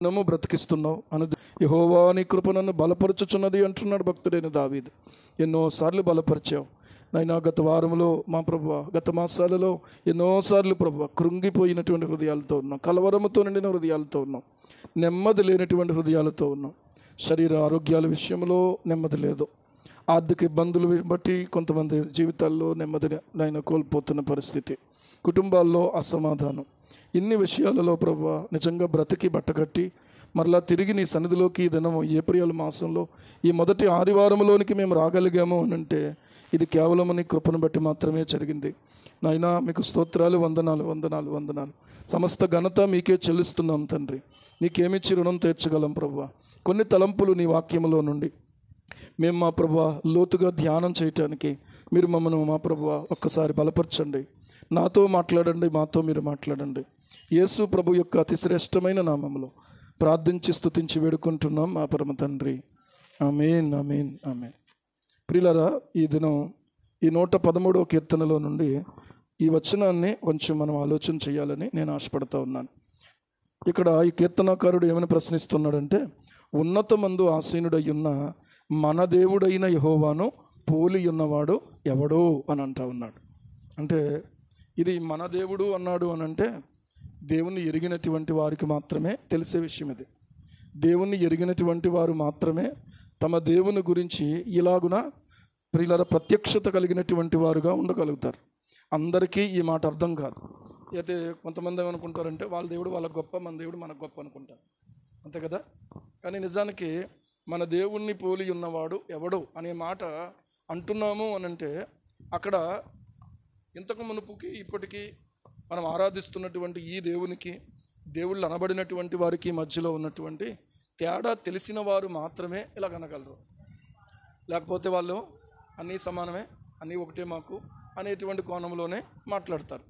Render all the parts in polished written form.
నన్ను బ్రతికిస్తున్నావు అను యెహోవా నీ కృప నన్ను బలపరచుచున్నది అంటున్నాడు భక్తుడైన దావీదు. ఎన్నోసార్లు బలపరిచావు నైనా. గత వారంలో మా ప్రభువా, గత మాసాలలో ఎన్నోసార్లు ప్రభువా కృంగిపోయినటువంటి హృదయాలతో ఉన్నాం, కలవరముతో నిండిన హృదయాలతో ఉన్నాం, నెమ్మది లేనటువంటి హృదయాలతో ఉన్నాం. శరీర ఆరోగ్యాల విషయంలో నెమ్మది లేదు. ఆర్థిక ఇబ్బందులు బట్టి కొంతమంది జీవితాల్లో నెమ్మదిని నైనా కోల్పోతున్న పరిస్థితి, కుటుంబాల్లో అసమాధానం. ఇన్ని విషయాలలో ప్రభువా నిజంగా బ్రతికి బట్టగట్టి మరలా తిరిగి నీ సన్నిధిలోకి ఈ దినము ఏప్రిల్ మాసంలో ఈ మొదటి ఆదివారంలోనికి మేము రాగలిగాము అని అంటే ఇది కేవలం నీ కృపను బట్టి మాత్రమే జరిగింది. నాయనా మీకు స్తోత్రాలు, వందనాలు వందనాలు వందనాలు. సమస్త ఘనత మీకే చెల్లిస్తున్నాం తండ్రి. నీకేమిచ్చి రుణం తీర్చగలం ప్రభువా. కొన్ని తలంపులు నీ వాక్యములో నుండి మేము మా ప్రభువా లోతుగా ధ్యానం చేయటానికి మీరు మమ్మల్ని మా ప్రభువా ఒక్కసారి బలపరచండి. నాతో మాట్లాడండి, మాతో మీరు మాట్లాడండి. యేసు ప్రభు యొక్క అతి శ్రేష్టమైన నామములో ప్రార్థించి స్తుతించి వేడుకుంటున్నాం మా పరమ తండ్రి. ఆమేన్ ఆమేన్ ఆమేన్. ప్రియులారా, ఈ దినం ఈ 113వ కీర్తనలో నుండి ఈ వచనాన్ని కొంచెం మనం ఆలోచన చేయాలని నేను ఆశపడతా ఉన్నాను. ఇక్కడ ఈ కీర్తనాకారుడు ఏమని ప్రశ్నిస్తున్నాడంటే, ఉన్నతమందు ఆసీనుడయ్యున్న మన దేవుడైన యెహోవాను పోలి ఉన్నవాడు ఎవడో అని అంటా ఉన్నాడు. అంటే ఇది మన దేవుడు అన్నాడు అని అంటే దేవుణ్ణి ఎరిగినటువంటి వారికి మాత్రమే తెలిసే విషయం. ఇది దేవుణ్ణి ఎరిగినటువంటి వారు మాత్రమే తమ దేవుని గురించి ఇలాగున ప్రియులార ప్రత్యక్షత కలిగినటువంటి వారుగా ఉండగలుగుతారు. అందరికీ ఈ మాట అర్థం కాదు. అయితే కొంతమంది ఏమనుకుంటారంటే వాళ్ళ దేవుడు వాళ్ళకు గొప్ప, మన దేవుడు మనకు గొప్ప అనుకుంటారు, అంతే కదా. కానీ నిజానికి మన దేవుణ్ణి పోలి ఉన్నవాడు ఎవడు అనే మాట అంటున్నాము అని అంటే అక్కడ ఇంతకు మునుపుకి ఇప్పటికీ మనం ఆరాధిస్తున్నటువంటి ఈ దేవునికి, దేవుళ్ళు అనబడినటువంటి వారికి మధ్యలో ఉన్నటువంటి తేడా తెలిసిన వారు మాత్రమే ఇలా కనగలరు. లేకపోతే వాళ్ళు అన్నీ సమానమే, అన్నీ ఒకటే మాకు అనేటువంటి కోణంలోనే మాట్లాడతారు.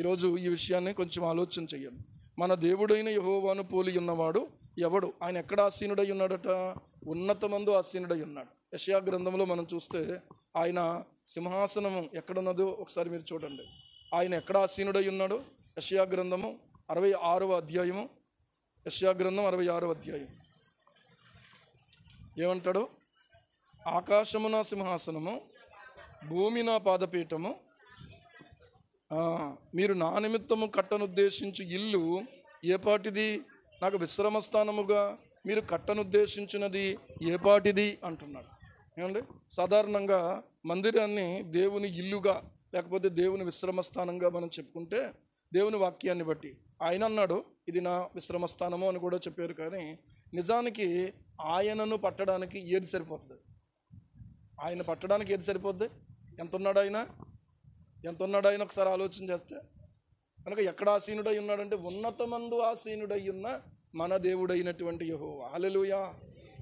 ఈరోజు ఈ విషయాన్ని కొంచెం ఆలోచన చెయ్యండి. మన దేవుడైన యెహోవాను పోలి ఉన్నవాడు ఎవడు? ఆయన ఎక్కడ ఆసీనుడై ఉన్నాడట? ఉన్నతమందు ఆసీనుడై ఉన్నాడు. యెషయా గ్రంథంలో మనం చూస్తే ఆయన సింహాసనము ఎక్కడున్నదో ఒకసారి మీరు చూడండి. ఆయన ఎక్కడ ఆసీనుడై ఉన్నాడు? యెషయా గ్రంథము 66వ అధ్యాయము, యెషయా గ్రంథం 66వ అధ్యాయం ఏమంటాడు? ఆకాశము నా సింహాసనము, భూమి నా పాదపీఠము, మీరు నా నిమిత్తము కట్టనుద్దేశించు ఇల్లు ఏపాటిది? నాకు విశ్రమ స్థానముగా మీరు కట్టనుద్దేశించినది ఏపాటిది అంటున్నాడు. ఏమండి, సాధారణంగా మందిరాన్ని దేవుని ఇల్లుగా లేకపోతే దేవుని విశ్రమ స్థానంగా మనం చెప్పుకుంటే దేవుని వాక్యాన్ని బట్టి ఆయన అన్నాడు ఇది నా విశ్రమ స్థానము అని కూడా చెప్పారు. కానీ నిజానికి ఆయనను పట్టడానికి ఏది సరిపోతుంది? ఆయన పట్టడానికి ఏది సరిపోద్ది? ఎంత ఉన్నాడు ఆయన? ఎంత ఉన్నాడు ఆయన? ఒకసారి ఆలోచన చేస్తే కనుక ఎక్కడ ఆసీనుడై ఉన్నాడంటే ఉన్నతమందు ఆసీనుడై ఉన్న మన దేవుడైనటువంటి యెహోవా. హల్లెలూయా.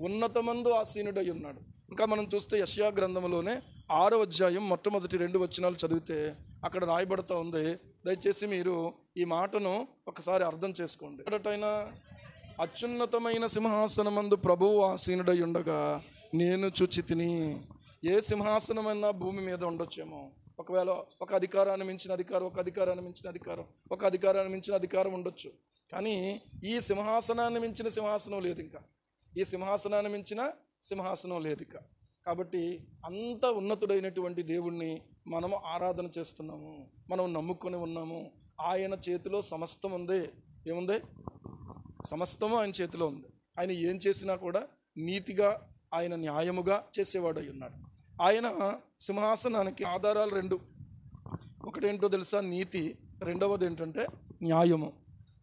ఉన్నతమందు ఆసీనుడై ఉన్నాడు. ఇంకా మనం చూస్తే యెషయా గ్రంథంలోనే 6వ అధ్యాయం మొట్టమొదటి 2 వచనాలు చదివితే అక్కడ రాయబడుతూ ఉంది. దయచేసి మీరు ఈ మాటను ఒకసారి అర్థం చేసుకోండి. ఎక్కడటైనా అత్యున్నతమైన సింహాసనమందు ప్రభువు ఆసీనుడై ఉండగా నేను చూచి తిని. ఏ సింహాసనమైనా భూమి మీద ఉండొచ్చేమో, ఒకవేళ ఒక అధికారాన్ని మించిన అధికారం, ఒక అధికారాన్ని మించిన అధికారం, ఒక అధికారాన్ని మించిన అధికారం ఉండొచ్చు. కానీ ఈ సింహాసనాన్ని మించిన సింహాసనం లేదు. ఇంకా ఈ సింహాసనాన్ని మించిన సింహాసనం లేదు ఇక. కాబట్టి అంత ఉన్నతుడైనటువంటి దేవుణ్ణి మనము ఆరాధన చేస్తున్నాము, మనం నమ్ముకొని ఉన్నాము. ఆయన చేతిలో సమస్తం ఉంది. ఏముంది? సమస్తము ఆయన చేతిలో ఉంది. ఆయన ఏం చేసినా కూడా నీతిగా, ఆయన న్యాయముగా చేసేవాడై ఉన్నాడు. ఆయన సింహాసనానికి ఆధారాలు 2. ఒకటేంటో తెలుసా? నీతి. రెండవది ఏంటంటే న్యాయము.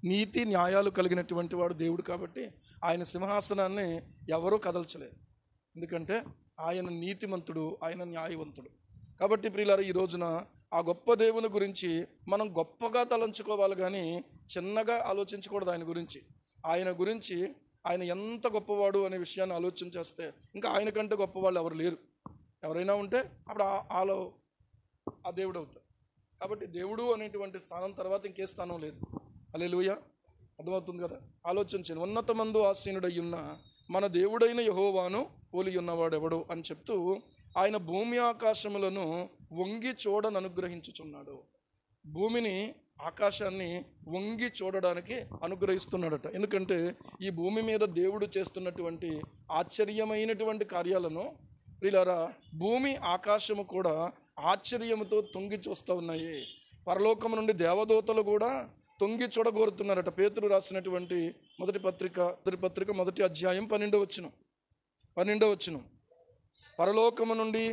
నీతి న్యాయాలు కలిగినటువంటి వాడు దేవుడు. కాబట్టి ఆయన సింహాసనాన్ని ఎవరూ కదల్చలేరు. ఎందుకంటే ఆయన నీతిమంతుడు, ఆయన న్యాయవంతుడు. కాబట్టి ప్రియులారా, ఈ రోజున ఆ గొప్ప దేవుని గురించి మనం గొప్పగా తలంచుకోవాలి, కానీ చిన్నగా ఆలోచించకూడదు. ఆయన గురించి ఆయన ఎంత గొప్పవాడు అనే విషయాన్ని ఆలోచన చేస్తే ఇంకా ఆయన కంటే గొప్పవాళ్ళు ఎవరు లేరు. ఎవరైనా ఉంటే అప్పుడు ఆ దేవుడు అవుతారు. కాబట్టి దేవుడు అనేటువంటి స్థానం తర్వాత ఇంకే స్థానం లేదు. హల్లెలూయా. అర్థమవుతుంది కదా? ఆలోచించండి. ఉన్నతమందు ఆసీనుడై ఉన్న మన దేవుడైన యెహోవాను పోలి ఉన్నవాడు ఎవడు అని చెప్తూ ఆయన భూమి ఆకాశములను వంగి చూడను అనుగ్రహించుచున్నాడు. భూమిని, ఆకాశాన్ని వంగి చూడడానికి అనుగ్రహిస్తున్నాడట. ఎందుకంటే ఈ భూమి మీద దేవుడు చేస్తున్నటువంటి ఆశ్చర్యమైనటువంటి కార్యాలను ప్రియులారా భూమి ఆకాశము కూడా ఆశ్చర్యముతో తొంగి చూస్తూ ఉన్నాయి. పరలోకము నుండి దేవదూతలు కూడా తొంగి చూడగోరుతున్నారట. పేతురు రాసినటువంటి మొదటి పత్రిక మొదటి అధ్యాయం 12వ వచనం. పరలోకము నుండి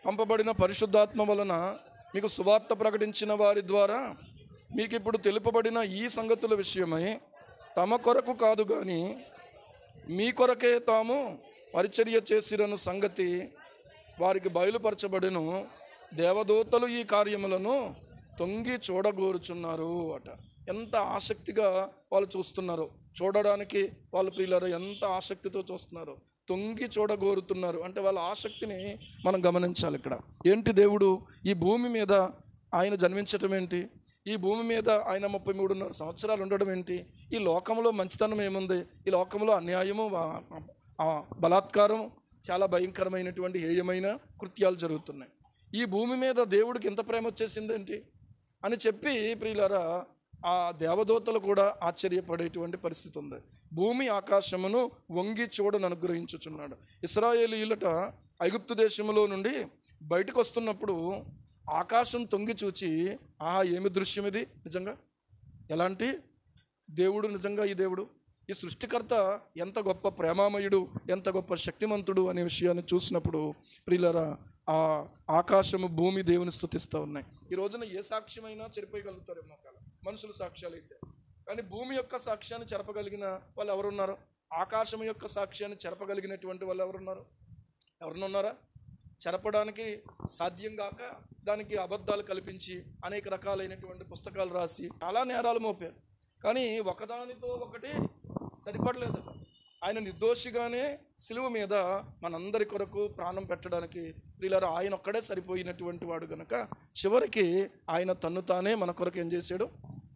పంపబడిన పరిశుద్ధాత్మ వలన మీకు సువార్త ప్రకటించిన వారి ద్వారా మీకు ఇప్పుడు తెలుపబడిన ఈ సంగతుల విషయమై తమ కొరకు కాదు కానీ మీ కొరకే తాము పరిచర్య చేసిరను సంగతి వారికి బయలుపరచబడెను. దేవదూతలు ఈ కార్యములను తొంగి చూడగోరుచున్నారు అట. ఎంత ఆసక్తిగా వాళ్ళు చూస్తున్నారు, చూడడానికి వాళ్ళు ప్రియులారా ఎంత ఆసక్తితో చూస్తున్నారు, తొంగి చూడగోరుతున్నారు అంటే వాళ్ళ ఆసక్తిని మనం గమనించాలి. ఇక్కడ ఏంటి, దేవుడు ఈ భూమి మీద ఆయన జన్మించటం ఏంటి, ఈ భూమి మీద ఆయన 33.5 సంవత్సరాలు ఉండడం ఏంటి, ఈ లోకంలో మంచితనం ఏముంది, ఈ లోకంలో అన్యాయము, బలాత్కారం, చాలా భయంకరమైనటువంటి హేయమైన కృత్యాలు జరుగుతున్నాయి. ఈ భూమి మీద దేవుడికి ఎంత ప్రేమ వచ్చేసిందేంటి అని చెప్పి ప్రియులారా ఆ దేవదూతలు కూడా ఆశ్చర్యపడేటువంటి పరిస్థితి ఉంది. భూమి ఆకాశమును వంగి చూడను అనుగ్రహించుచున్నాడు. ఇశ్రాయేలీయులట ఐగుప్తు దేశంలో నుండి బయటకు వస్తున్నప్పుడు ఆకాశం తొంగి చూచి ఏమి దృశ్యం ఇది, నిజంగా ఎలాంటి దేవుడు, నిజంగా ఈ దేవుడు, ఈ సృష్టికర్త ఎంత గొప్ప ప్రేమామయుడు, ఎంత గొప్ప శక్తిమంతుడు అనే విషయాన్ని చూసినప్పుడు ప్రియులారా ఆ ఆకాశము భూమి దేవుని స్తుతిస్తూ ఉన్నాయి. ఈ రోజున ఏ సాక్ష్యమైనా చెరిపోయగలుగుతారేమో మనుషుల సాక్ష్యాలు అయితే, కానీ భూమి యొక్క సాక్ష్యాన్ని చెరపగలిగిన వాళ్ళు ఎవరున్నారు? ఆకాశం యొక్క సాక్ష్యాన్ని చెరపగలిగినటువంటి వాళ్ళు ఎవరున్నారా? చెరపడానికి సాధ్యం కాక దానికి అబద్ధాలు కల్పించి అనేక రకాలైనటువంటి పుస్తకాలు రాసి చాలా నేరాలు మోపారు. కానీ ఒకదానితో ఒకటి సరిపడలేదు. ఆయన నిర్దోషిగానే సిలువ మీద మనందరి కొరకు ప్రాణం పెట్టడానికి ప్రియులారా ఆయన ఒక్కడే సరిపోయినటువంటి వాడు గనక చివరికి ఆయన తన్ను తానే మన కొరకు ఏం చేశాడు,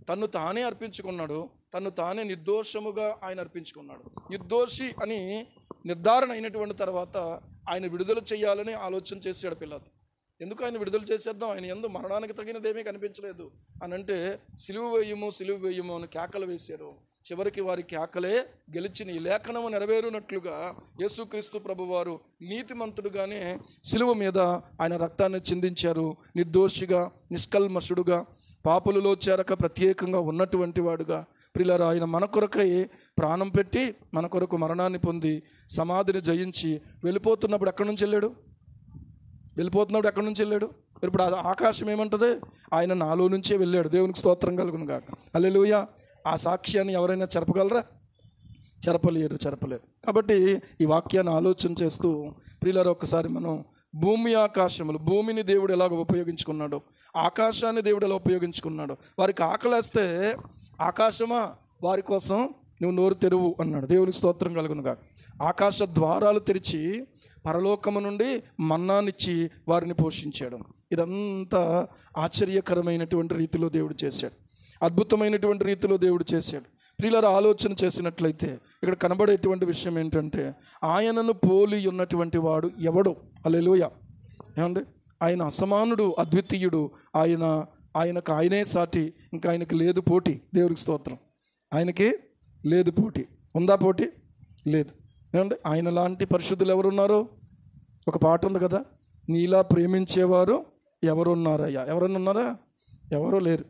తన్ను తానే అర్పించుకున్నాడు. తన్ను తానే నిర్దోషముగా ఆయన అర్పించుకున్నాడు. నిర్దోషి అని నిర్ధారణ అయినటువంటి తర్వాత ఆయన విడుదల చేయాలని ఆలోచన చేశాడు పిలాతు. ఎందుకు ఆయన విడుదల చేసేద్దాం, ఆయన యందు మరణానికి తగినదేమీ కనిపించలేదు అని అంటే సిలువ వేయము అని కేకలు వేశారు. చివరికి వారి కేకలే గెలిచిన ఈ లేఖనము నెరవేరునట్లుగా యేసుక్రీస్తు ప్రభువారు నీతిమంతుడుగానే సిలువ మీద ఆయన రక్తాన్ని చిందించారు. నిర్దోషిగా, నిష్కల్మషుడుగా, పాపులలో చేరక ప్రత్యేకంగా ఉన్నటువంటి వాడుగా ప్రియులారా ఆయన మన కొరకై ప్రాణం పెట్టి మన కొరకు మరణాన్ని పొంది సమాధిని జయించి వెళ్ళిపోతున్నప్పుడు ఎక్కడి నుంచి వెళ్ళాడు? ఇప్పుడు ఆకాశం ఏమంటది? ఆయన నాలో నుంచే వెళ్ళాడు. దేవునికి స్తోత్రం కలుగును గాక. హల్లెలూయా. ఆ సాక్ష్యాన్ని ఎవరైనా చెరపగలరా? చెరపలేరు. కాబట్టి ఈ వాక్యాన్ని ఆలోచన చేస్తూ ప్రియులారా ఒక్కసారి మనం భూమి ఆకాశములు, భూమిని దేవుడు ఎలాగ ఉపయోగించుకున్నాడో, ఆకాశాన్ని దేవుడు ఎలా ఉపయోగించుకున్నాడో, వారికి ఆకలేస్తే ఆకాశమా వారి కోసం నువ్వు నోరు తెరువు అన్నాడు. దేవునికి స్తోత్రం కలుగును గాక. ఆకాశ ద్వారాలు తెరిచి పరలోకము నుండి మన్నానిచ్చి వారిని పోషించాడు. ఇదంతా ఆశ్చర్యకరమైనటువంటి రీతిలో దేవుడు చేశాడు, అద్భుతమైనటువంటి రీతిలో దేవుడు చేశాడు. ప్రియులారా ఆలోచన చేసినట్లయితే ఇక్కడ కనబడేటువంటి విషయం ఏంటంటే ఆయనను పోలి ఉన్నటువంటి వాడు ఎవడు? హల్లెలూయా. ఏమండి, ఆయన అసమానుడు, అద్వితీయుడు. ఆయనకు ఆయనే సాటి, ఇంకా ఆయనకి లేదు పోటీ. దేవుడికి స్తోత్రం. ఆయనకి లేదు పోటీ. ఉందా పోటీ? లేదు. ఏమండి, ఆయన లాంటి పరిశుద్ధులు ఎవరున్నారు? ఒక పాట ఉంది కదా, నీలా ప్రేమించేవారు ఎవరున్నారయ్యా? ఎవరన్నా ఉన్నారా? ఎవరూ లేరు.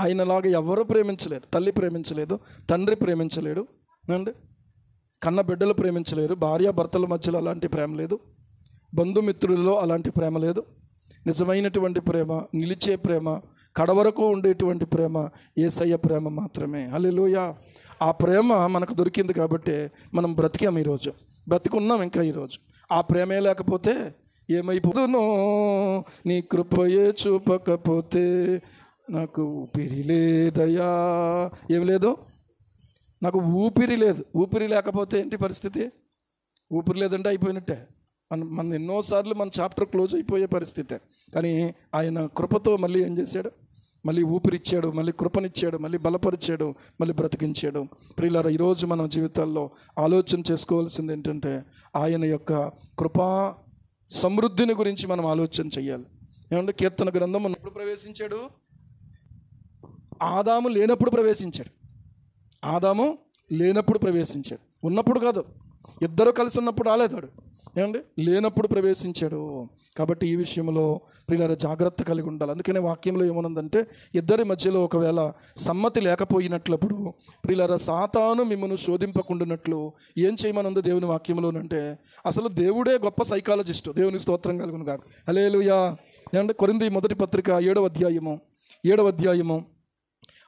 ఆయనలాగా ఎవరు ప్రేమించలేరు. తల్లి ప్రేమించలేదు, తండ్రి ప్రేమించలేడు, అండి కన్న బిడ్డలు ప్రేమించలేరు, భార్యాభర్తల మధ్యలో అలాంటి ప్రేమ లేదు, బంధుమిత్రుల్లో అలాంటి ప్రేమ లేదు. నిజమైనటువంటి ప్రేమ, నిలిచే ప్రేమ, కడవరకు ఉండేటువంటి ప్రేమ యేసయ్య ప్రేమ మాత్రమే. హల్లెలూయా. ఆ ప్రేమ మనకు దొరికింది కాబట్టి మనం బ్రతికాం, ఈరోజు బ్రతికున్నాం. ఇంకా ఈరోజు ఆ ప్రేమే లేకపోతే ఏమైపోదునో, నీ కృపయే చూపకపోతే నాకు ఊపిరి లేదయ్యా. ఏం లేదు? నాకు ఊపిరి లేదు. ఊపిరి లేకపోతే ఏంటి పరిస్థితి? ఊపిరి లేదంటే అయిపోయినట్టే. మన ఎన్నోసార్లు మన చాప్టర్ క్లోజ్ అయిపోయే పరిస్థితే. కానీ ఆయన కృపతో మళ్ళీ ఏం చేశాడు? మళ్ళీ ఊపిరిచ్చాడు, మళ్ళీ కృపనిచ్చాడు, మళ్ళీ బలపరిచాడు, మళ్ళీ బ్రతికించాడు. ప్రియులారా ఈరోజు మన జీవితాల్లో ఆలోచన చేసుకోవాల్సింది ఏంటంటే ఆయన యొక్క కృపా సమృద్ధిని గురించి మనం ఆలోచన చేయాలి. ఏమంటే కీర్తన గ్రంథం ఎప్పుడు ప్రవేశించాడు? ఆదాము లేనప్పుడు ప్రవేశించాడు. ఆదాము లేనప్పుడు ప్రవేశించాడు, ఉన్నప్పుడు కాదు. ఇద్దరు కలిసి ఉన్నప్పుడు రాలేదాడు, ఏమండి, లేనప్పుడు ప్రవేశించాడు. కాబట్టి ఈ విషయంలో ప్రియులారా జాగ్రత్త కలిగి ఉండాలి. అందుకనే వాక్యంలో ఏమనుందంటే, ఇద్దరి మధ్యలో ఒకవేళ సమ్మతి లేకపోయినట్లప్పుడు ప్రియులారా సాతాను మిమ్మల్ని శోధింపకుండానట్లు ఏం చేయమనుంది దేవుని వాక్యంలోనంటే, అసలు దేవుడే గొప్ప సైకాలజిస్టు. దేవునికి స్తోత్రం కలుగును గాక. హల్లెలూయా. ఏమంటే కొరింథీ మొదటి పత్రిక 7వ అధ్యాయము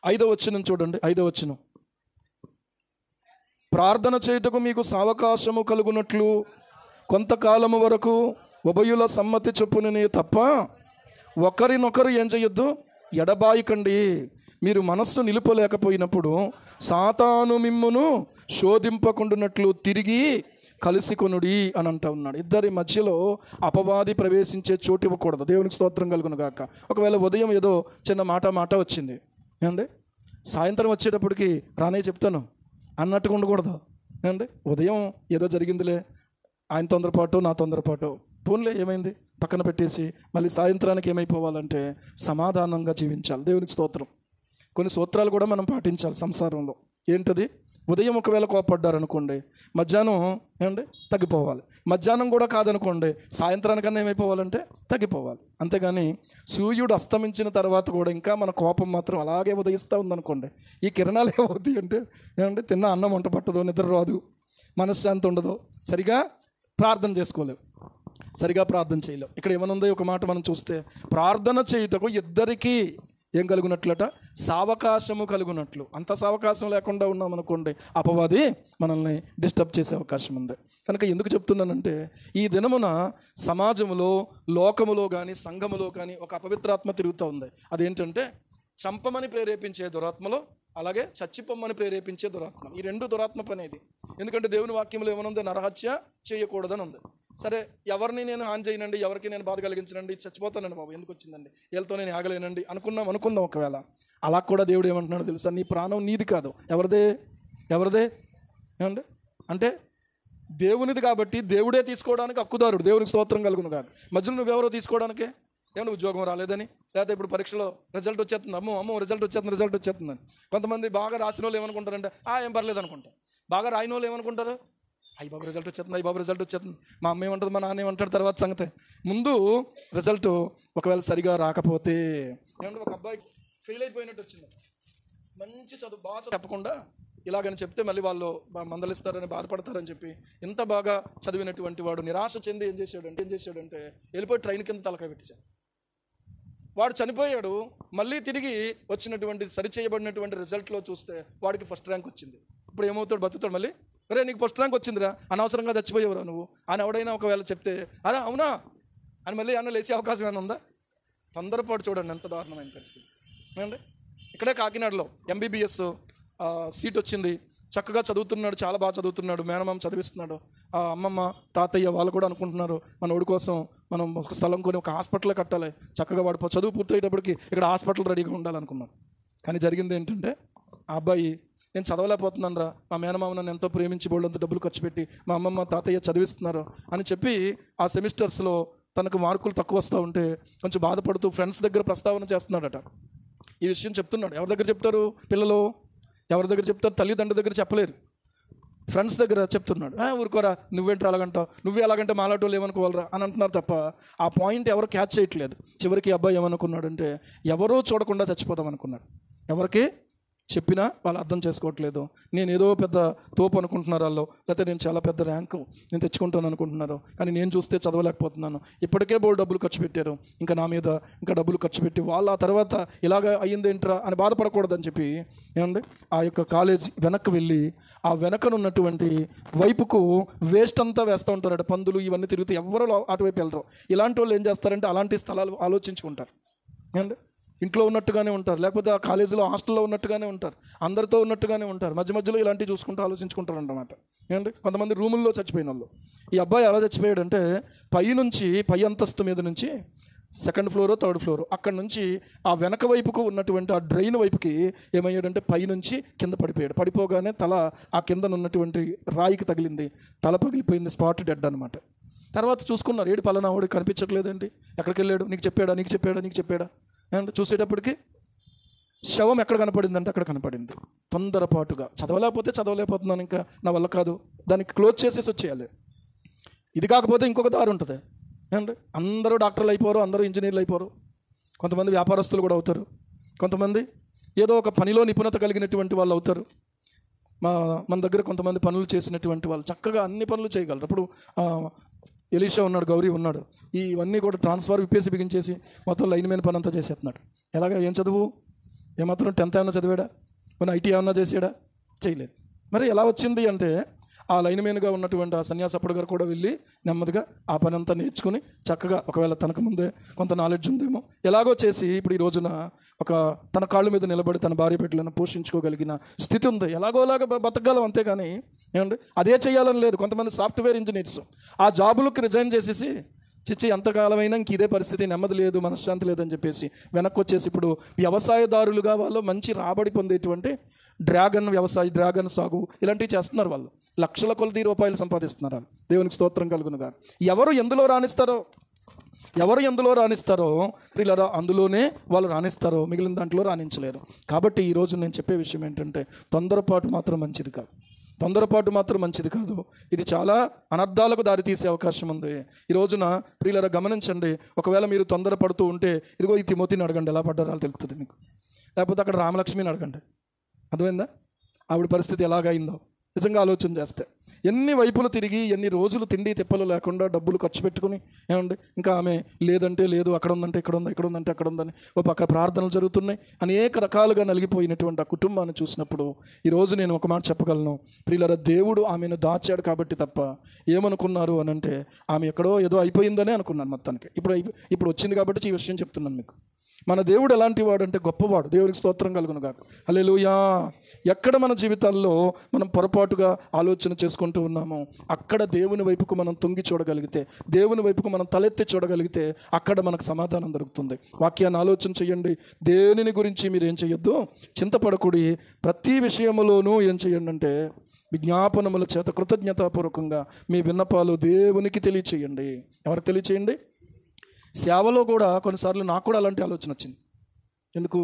5వ వచనం చూడండి. 5వ వచనం, ప్రార్థన చేయుటకు మీకు సావకాశము కలుగునట్లు కొంతకాలము వరకు ఉభయుల సమ్మతి చొప్పుననే తప్ప ఒకరినొకరు ఏం చేయొద్దు, ఎడబాయికండి. మీరు మనస్సు నిలుపలేకపోయినప్పుడు సాతాను మిమ్మును శోధింపకుండునట్లు తిరిగి కలిసి కొనుడి అని అంటా ఉన్నాడు. ఇద్దరి మధ్యలో అపవాది ప్రవేశించే చోటు ఇవ్వకూడదు. దేవునికి స్తోత్రం కలుగును గాక. ఒకవేళ ఉదయం ఏదో చిన్న మాట వచ్చింది, ఏమండి, సాయంత్రం వచ్చేటప్పటికి రానే చెప్తాను అన్నట్టుగా ఉండకూడదు. ఏమండి, ఉదయం ఏదో జరిగిందిలే, ఆయన తొందరపాటు నా తొందరపాటు, పోన్లే ఏమైంది పక్కన పెట్టేసి మళ్ళీ సాయంత్రానికి ఏమైపోవాలంటే సమాధానంగా జీవించాలి. దేవునికి స్తోత్రం. కొన్ని సూత్రాలు కూడా మనం పాటించాలి సంసారంలో. ఏంటది? ఉదయం ఒకవేళ కోపడ్డారనుకోండి, మధ్యాహ్నం ఏమండి తగ్గిపోవాలి. మధ్యాహ్నం కూడా కాదనుకోండి, సాయంత్రానికన్నా ఏమైపోవాలంటే తగ్గిపోవాలి. అంతేగాని సూర్యుడు అస్తమించిన తర్వాత కూడా ఇంకా మన కోపం మాత్రం అలాగే ఉదయిస్తూ ఉందనుకోండి, ఈ కిరణాలు ఏమవుతాయి అంటే ఏమంటే తిన్న అన్నం వంట పట్టదు, నిద్ర రాదు, మనశ్శాంతి ఉండదు, సరిగా ప్రార్థన చేసుకోలేవు, సరిగా ప్రార్థన చేయలేవు. ఇక్కడ ఏమనుందో ఒక మాట మనం చూస్తే, ప్రార్థన చేయుటకు ఇద్దరికీ ఏం కలుగునట్లట, సావకాశము కలుగునట్లు. అంత సావకాశం లేకుండా ఉన్నామనుకోండి, అపవాది మనల్ని డిస్టర్బ్ చేసే అవకాశం ఉంది. కనుక ఎందుకు చెప్తున్నానంటే, ఈ దినమున సమాజంలో, లోకములో కానీ సంఘములో కానీ ఒక అపవిత్రాత్మ తిరుగుతూ ఉంది. అదేంటంటే చంపమని ప్రేరేపించే దురాత్మలో, అలాగే చచ్చిపోమ్మని ప్రేరేపించే దురాత్మ. ఈ రెండు దురాత్మ పనేది. ఎందుకంటే దేవుని వాక్యంలో ఏమనుంది, నరహత్య చేయకూడదని ఉంది. సరే, ఎవరిని నేను హాని చేయనండి, ఎవరికి నేను బాధ కలిగించనండి, చచ్చిపోతానండి బాబు, ఎందుకు వచ్చిందండి, వీళ్ళతో నేను ఆగలేనండి అనుకుందాం. ఒకవేళ అలా కూడా దేవుడు ఏమంటున్నాడు తెలుసా, నీ ప్రాణం నీది కాదు, ఎవరిదే ఏమండి, అంటే దేవునిది కాబట్టి దేవుడే తీసుకోవడానికి హక్కుదారుడు. దేవునికి స్తోత్రం కలుగును కాదు. మధ్యలో నువ్వెవరో తీసుకోవడానికే, ఏమన్నా ఉద్యోగం రాలేదని, లేకపోతే ఇప్పుడు పరీక్షలో రిజల్ట్ వచ్చేస్తుంది, అమ్మో రిజల్ట్ వచ్చేస్తుందని. కొంతమంది బాగా రాసిన వాళ్ళు ఏమనుకుంటారంటే ఏం పర్లేదు అనుకుంటారు. బాగా రాయిన వాళ్ళు ఏమనుకుంటారు, అయ్యి బాబు రిజల్ట్ వచ్చేస్తుంది, మా అమ్మ ఏమంటుంది, మా నాన్న ఏమంటాడు తర్వాత సంగతి. ముందు రిజల్ట్ ఒకవేళ సరిగా రాకపోతే, ఏమంటే ఒక అబ్బాయి ఫెయిల్ అయిపోయినట్టు వచ్చింది, మంచి చదువు బాగా చెప్పకుండా ఇలాగని చెప్తే మళ్ళీ వాళ్ళు మందలిస్తారని బాధపడతారని చెప్పి ఇంత బాగా చదివినటువంటి వాడు నిరాశ చెంది ఏం చేశాడంటే వెళ్ళిపోయి ట్రైన్ కింద తలకాయ పెట్టేశాడు. వాడు చనిపోయాడు. మళ్ళీ తిరిగి వచ్చినటువంటి సరిచేయబడినటువంటి రిజల్ట్లో చూస్తే వాడికి ఫస్ట్ ర్యాంక్ వచ్చింది. ఇప్పుడు ఏమవుతాడు, బతుకుతాడు మళ్ళీ, అరే నీకు ఫస్ట్ ర్యాంక్ వచ్చిందిరా, అనవసరంగా చచ్చిపోయేవరా నువ్వు అని ఎవడైనా ఒకవేళ చెప్తే, అరే అవునా అని మళ్ళీ అన్న లేసే అవకాశం ఏమైనా ఉందా? తొందరపాటు చూడండి ఎంత దారుణమైన పరిస్థితి. ఏమండి, ఇక్కడే కాకినాడలో MBBS సీట్ వచ్చింది, చక్కగా చదువుతున్నాడు, చాలా బాగా చదువుతున్నాడు, మేనమామ చదివిస్తున్నాడు. అమ్మమ్మ తాతయ్య వాళ్ళు కూడా అనుకుంటున్నారు, మన వాడి కోసం మనం ఒక స్థలం కొని ఒక హాస్పిటల్ కట్టాలి, చక్కగా వాడు చదువు పూర్తయ్యేటప్పటికి ఇక్కడ హాస్పిటల్ రెడీగా ఉండాలనుకున్నాను. కానీ జరిగింది ఏంటంటే, ఆ అబ్బాయి నేను చదవలేకపోతున్నాను రా, మా మేనమామ నన్ను ఎంతో ప్రేమించి బోళ్ళంత డబ్బులు ఖర్చు పెట్టి మా అమ్మమ్మ తాతయ్య చదివిస్తున్నారు అని చెప్పి ఆ సెమిస్టర్స్లో తనకు మార్కులు తక్కువ వస్తూ ఉంటే కొంచెం బాధపడుతూ ఫ్రెండ్స్ దగ్గర ప్రస్తావన చేస్తున్నాడట. ఈ విషయం చెప్తున్నాడు. ఎవరి దగ్గర చెప్తారు పిల్లలు, ఎవరి దగ్గర చెప్తారు? తల్లిదండ్రుల దగ్గర చెప్పలేరు, ఫ్రెండ్స్ దగ్గర చెప్తున్నాడు. ఊరుకోరా, నువ్వేంటి అలాగంటావు, నువ్వే అలాగంటే మాలాటోళ్ళు ఏమనుకోవాలరా అని అంటున్నారు తప్ప ఆ పాయింట్ ఎవరు క్యాచ్ చేయట్లేదు. చివరికి అబ్బాయి ఏమనుకున్నాడంటే, ఎవరో చూడకుండా చచ్చిపోదాం అనుకున్నాడు. ఎవరికి చెప్పినా వాళ్ళు అర్థం చేసుకోవట్లేదు, నేను ఏదో పెద్ద తోపు అనుకుంటున్నారు వాళ్ళు, లేకపోతే నేను చాలా పెద్ద ర్యాంకు నేను తెచ్చుకుంటాను అనుకుంటున్నారు, కానీ నేను చూస్తే చదవలేకపోతున్నాను. ఇప్పటికే బోల్ డబ్బులు ఖర్చు పెట్టారు, ఇంకా నా మీద ఇంకా డబ్బులు ఖర్చు పెట్టి వాళ్ళు ఆ తర్వాత ఇలాగ అయ్యిందేంట్రా అని బాధపడకూడదని చెప్పి ఏమండి ఆ యొక్క కాలేజ్ వెనక్కి వెళ్ళి ఆ వెనకనున్నటువంటి వైపుకు వేస్ట్ అంతా వేస్తూ ఉంటారట. పందులు ఇవన్నీ తిరుగుతూ ఎవరు అటువైపు వెళ్ళరు. ఇలాంటి వాళ్ళు ఏం చేస్తారంటే అలాంటి స్థలాలు ఆలోచించుకుంటారు. ఏమండి ఇంట్లో ఉన్నట్టుగానే ఉంటారు, లేకపోతే ఆ కాలేజీలో హాస్టల్లో ఉన్నట్టుగానే ఉంటారు, అందరితో ఉన్నట్టుగానే ఉంటారు, మధ్యలో ఇలాంటివి చూసుకుంటూ ఆలోచించుకుంటారు అన్నమాట. ఏంటంటే కొంతమంది రూముల్లో చచ్చిపోయిన వాళ్ళు. ఈ అబ్బాయి ఎలా చచ్చిపోయాడంటే, పై అంతస్తు మీద నుంచి 2nd ఫ్లోరో 3rd ఫ్లోరో అక్కడ నుంచి ఆ వెనక వైపుకు ఉన్నటువంటి ఆ డ్రైన్ వైపుకి ఏమయ్యాడంటే పైనుంచి కింద పడిపోయాడు. పడిపోగానే తల ఆ కింద ఉన్నటువంటి రాయికి తగిలింది, తల పగిలిపోయింది, స్పాట్ డెడ్ అనమాట. తర్వాత చూసుకున్నారు, ఏడు పలానా వాడు కనిపించట్లేదండి, ఎక్కడికి వెళ్ళాడు, నీకు చెప్పాడా అంటే చూసేటప్పటికి శవం ఎక్కడ కనపడిందంటే అక్కడ కనపడింది. తొందరపాటుగా చదవలేకపోతున్నాను, ఇంకా నా వల్ల కాదు, దానికి క్లోజ్ చేసేసి వచ్చేయాలి. ఇది కాకపోతే ఇంకొక దారి ఉంటుంది ఏమండి. అందరూ డాక్టర్లు అయిపోరు, అందరూ ఇంజనీర్లు అయిపోరు, కొంతమంది వ్యాపారస్తులు కూడా అవుతారు, కొంతమంది ఏదో ఒక పనిలో నిపుణత కలిగినటువంటి వాళ్ళు అవుతారు. మన దగ్గర కొంతమంది పనులు చేసినటువంటి వాళ్ళు చక్కగా అన్ని పనులు చేయగలరు. అప్పుడు ఎలీషా ఉన్నాడు, గౌరీ ఉన్నాడు, ఇవన్నీ కూడా ట్రాన్స్ఫర్ విప్పేసి బిగించేసి మొత్తం లైన్ మీద పని అంతా చేసేస్తున్నాడు. ఎలాగ? ఏం చదువు? ఏమాత్రం 10th ఏమన్నా చదివాడా? కొన్ని ఐటీ ఏమన్నా చేసాడా? చేయలేదు. మరి ఎలా వచ్చింది అంటే ఆ లైన్ మెయిన్గా ఉన్నటువంటి ఆ సన్యాసప్పుడు గారు కూడా వెళ్ళి నెమ్మదిగా ఆ పని అంతా నేర్చుకుని చక్కగా, ఒకవేళ తనకు ముందే కొంత నాలెడ్జ్ ఉందేమో, ఎలాగో చేసి ఇప్పుడు ఈ రోజున తన కాళ్ళ మీద నిలబడి తన భార్య బిడ్డలను పోషించుకోగలిగిన స్థితి ఉంది. ఎలాగోలాగా బతకగలం, అంతేగాని ఏమండి అదే చేయాలని లేదు. కొంతమంది సాఫ్ట్వేర్ ఇంజనీర్స్ ఆ జాబులకు రిజైన్ చేసేసి ఎంతకాలమైనా ఇంక ఇదే పరిస్థితి, నెమ్మది లేదు, మనశ్శాంతి లేదని చెప్పేసి వెనక్కి వచ్చేసి ఇప్పుడు వ్యవసాయదారులుగా వాళ్ళు మంచి రాబడి పొందేటువంటి డ్రాగన్ సాగు ఇలాంటివి చేస్తున్నారు. వాళ్ళు లక్షల కొలది రూపాయలు సంపాదిస్తున్నారు. దేవునికి స్తోత్రం కలుగునుగా. ఎవరు ఎందులో రాణిస్తారో ప్రియులారా అందులోనే వాళ్ళు రాణిస్తారో, మిగిలిన దాంట్లో రాణించలేరు. కాబట్టి ఈరోజు నేను చెప్పే విషయం ఏంటంటే తొందరపాటు మాత్రం మంచిది కాదు. ఇది చాలా అనర్థాలకు దారితీసే అవకాశం ఉంది. ఈ రోజున ప్రియులారా గమనించండి, ఒకవేళ మీరు తొందరపడుతూ ఉంటే ఇదిగో ఈ తిమోతిని అడగండి, ఎలా పడ్డారో తెలుస్తుంది మీకు. లేకపోతే అక్కడ రామలక్ష్మిని అడగండి, అర్థమైందా ఆవిడ పరిస్థితి ఎలాగైందో. నిజంగా ఆలోచన చేస్తే ఎన్ని వైపులు తిరిగి, ఎన్ని రోజులు తిండి తిప్పలు లేకుండా డబ్బులు ఖర్చు పెట్టుకుని ఏమండి, ఇంకా ఆమె లేదంటే లేదు, అక్కడ ఉందంటే ఇక్కడ ఉంది, ఇక్కడ ఉందంటే అక్కడ ఉందని ఓ పక్క ప్రార్థనలు జరుగుతున్నాయి. అనేక రకాలుగా నలిగిపోయినటువంటి ఆ కుటుంబాన్ని చూసినప్పుడు ఈరోజు నేను ఒక మాట చెప్పగలను, ప్రియులారా దేవుడు ఆమెను దాచాడు కాబట్టి తప్ప ఏమనుకున్నారు అని అంటే ఆమె ఎక్కడో ఏదో అయిపోయిందనే అనుకున్నాను మొత్తానికి. ఇప్పుడు వచ్చింది కాబట్టి ఈ విషయం చెప్తున్నాను మీకు. మన దేవుడు ఎలాంటి వాడు అంటే గొప్పవాడు. దేవునికి స్తోత్రం కలుగును గాక. హల్లెలూయా. ఎక్కడ మన జీవితాల్లో మనం పొరపాటుగా ఆలోచన చేసుకుంటూ ఉన్నామో అక్కడ దేవుని వైపుకు మనం తొంగి చూడగలిగితే, దేవుని వైపుకు మనం తలెత్తి చూడగలిగితే అక్కడ మనకు సమాధానం దొరుకుతుంది. వాక్యాన్ని ఆలోచన చేయండి. దేనిని గురించి మీరు ఏం చేయొద్దు, చింతపడకుడి. ప్రతి విషయములోనూ ఏం చేయండి అంటే విజ్ఞాపనముల చేత కృతజ్ఞతాపూర్వకంగా మీ విన్నపాలు దేవునికి తెలియచేయండి. ఎవరికి తెలియచేయండి? సేవలో కూడా కొన్నిసార్లు నాకు కూడా అలాంటి ఆలోచన వచ్చింది. ఎందుకు,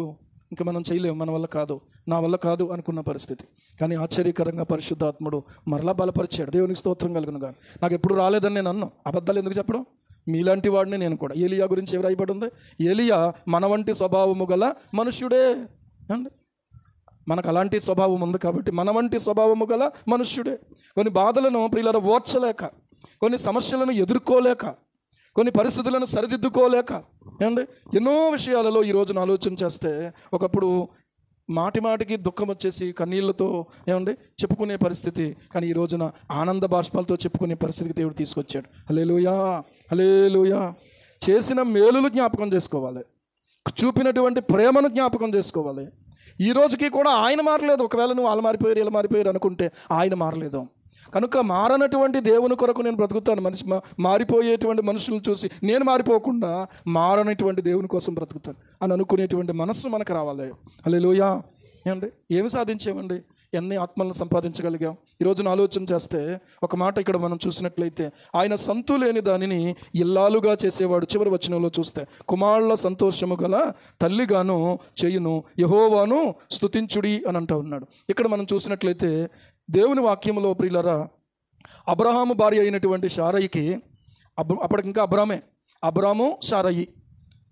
ఇంకా మనం చేయలేము, మన వల్ల కాదు, నా వల్ల కాదు అనుకున్న పరిస్థితి. కానీ ఆశ్చర్యకరంగా పరిశుద్ధాత్ముడు మరలా బలపరిచాడు. దేవునికి స్తోత్రం కలుగును గాక. నాకు ఎప్పుడు రాలేదని నేను అన్నాను. అబద్ధాలు ఎందుకు చెప్పడం? మీలాంటి వాడిని నేను కూడా. ఏలియా గురించి ఎవరు రాయబడి ఉంది? ఏలియా మన వంటి స్వభావము గల మనుష్యుడే అండి. మనకు అలాంటి స్వభావం ఉంది కాబట్టి మన వంటి స్వభావము గల మనుష్యుడే. కొన్ని బాధలను ప్రియులారా ఓర్చలేక, కొన్ని సమస్యలను ఎదుర్కోలేక, కొన్ని పరిస్థితులను సరిదిద్దుకోలేక ఏమండి ఎన్నో విషయాలలో ఈ రోజున ఆలోచన చేస్తే ఒకప్పుడు మాటికి దుఃఖం వచ్చేసి కన్నీళ్లతో ఏమండి చెప్పుకునే పరిస్థితి, కానీ ఈ రోజున ఆనంద బాష్పాలతో చెప్పుకునే పరిస్థితికి దేవుడు తీసుకొచ్చాడు. హల్లెలూయా, హల్లెలూయా. చేసిన మేలులు జ్ఞాపకం చేసుకోవాలి, చూపినటువంటి ప్రేమను జ్ఞాపకం చేసుకోవాలి. ఈ రోజుకి కూడా ఆయన మారలేదు. ఒకవేళ నువ్వు వాళ్ళు మారిపోయారు ఇలా మారిపోయారు అనుకుంటే ఆయన మారలేదు. కనుక మారనటువంటి దేవుని కొరకు నేను బ్రతుకుతాను. మారిపోయేటువంటి మనుషులను చూసి నేను మారిపోకుండా మారనటువంటి దేవుని కోసం బ్రతుకుతాను అని అనుకునేటువంటి మనస్సు మనకు రావాలి. హల్లెలూయా. ఏమండి ఏమి సాధించామండి? ఎన్ని ఆత్మలను సంపాదించగలిగాం? ఈరోజున ఆలోచన చేస్తే ఒక మాట ఇక్కడ మనం చూసినట్లయితే ఆయన సంతు లేని దానిని ఇల్లాలుగా చేసేవాడు. చివరి వచనంలో చూస్తే కుమారుల సంతోషము గల తల్లిగాను చేయును యెహోవాను స్తుతించుడి అని అంటూ ఉన్నాడు. ఇక్కడ మనం చూసినట్లయితే దేవుని వాక్యంలో ప్రియులారా అబ్రహాము భార్య అయినటువంటి శారయికి, అప్పటికింకా అబ్రాము శారయి,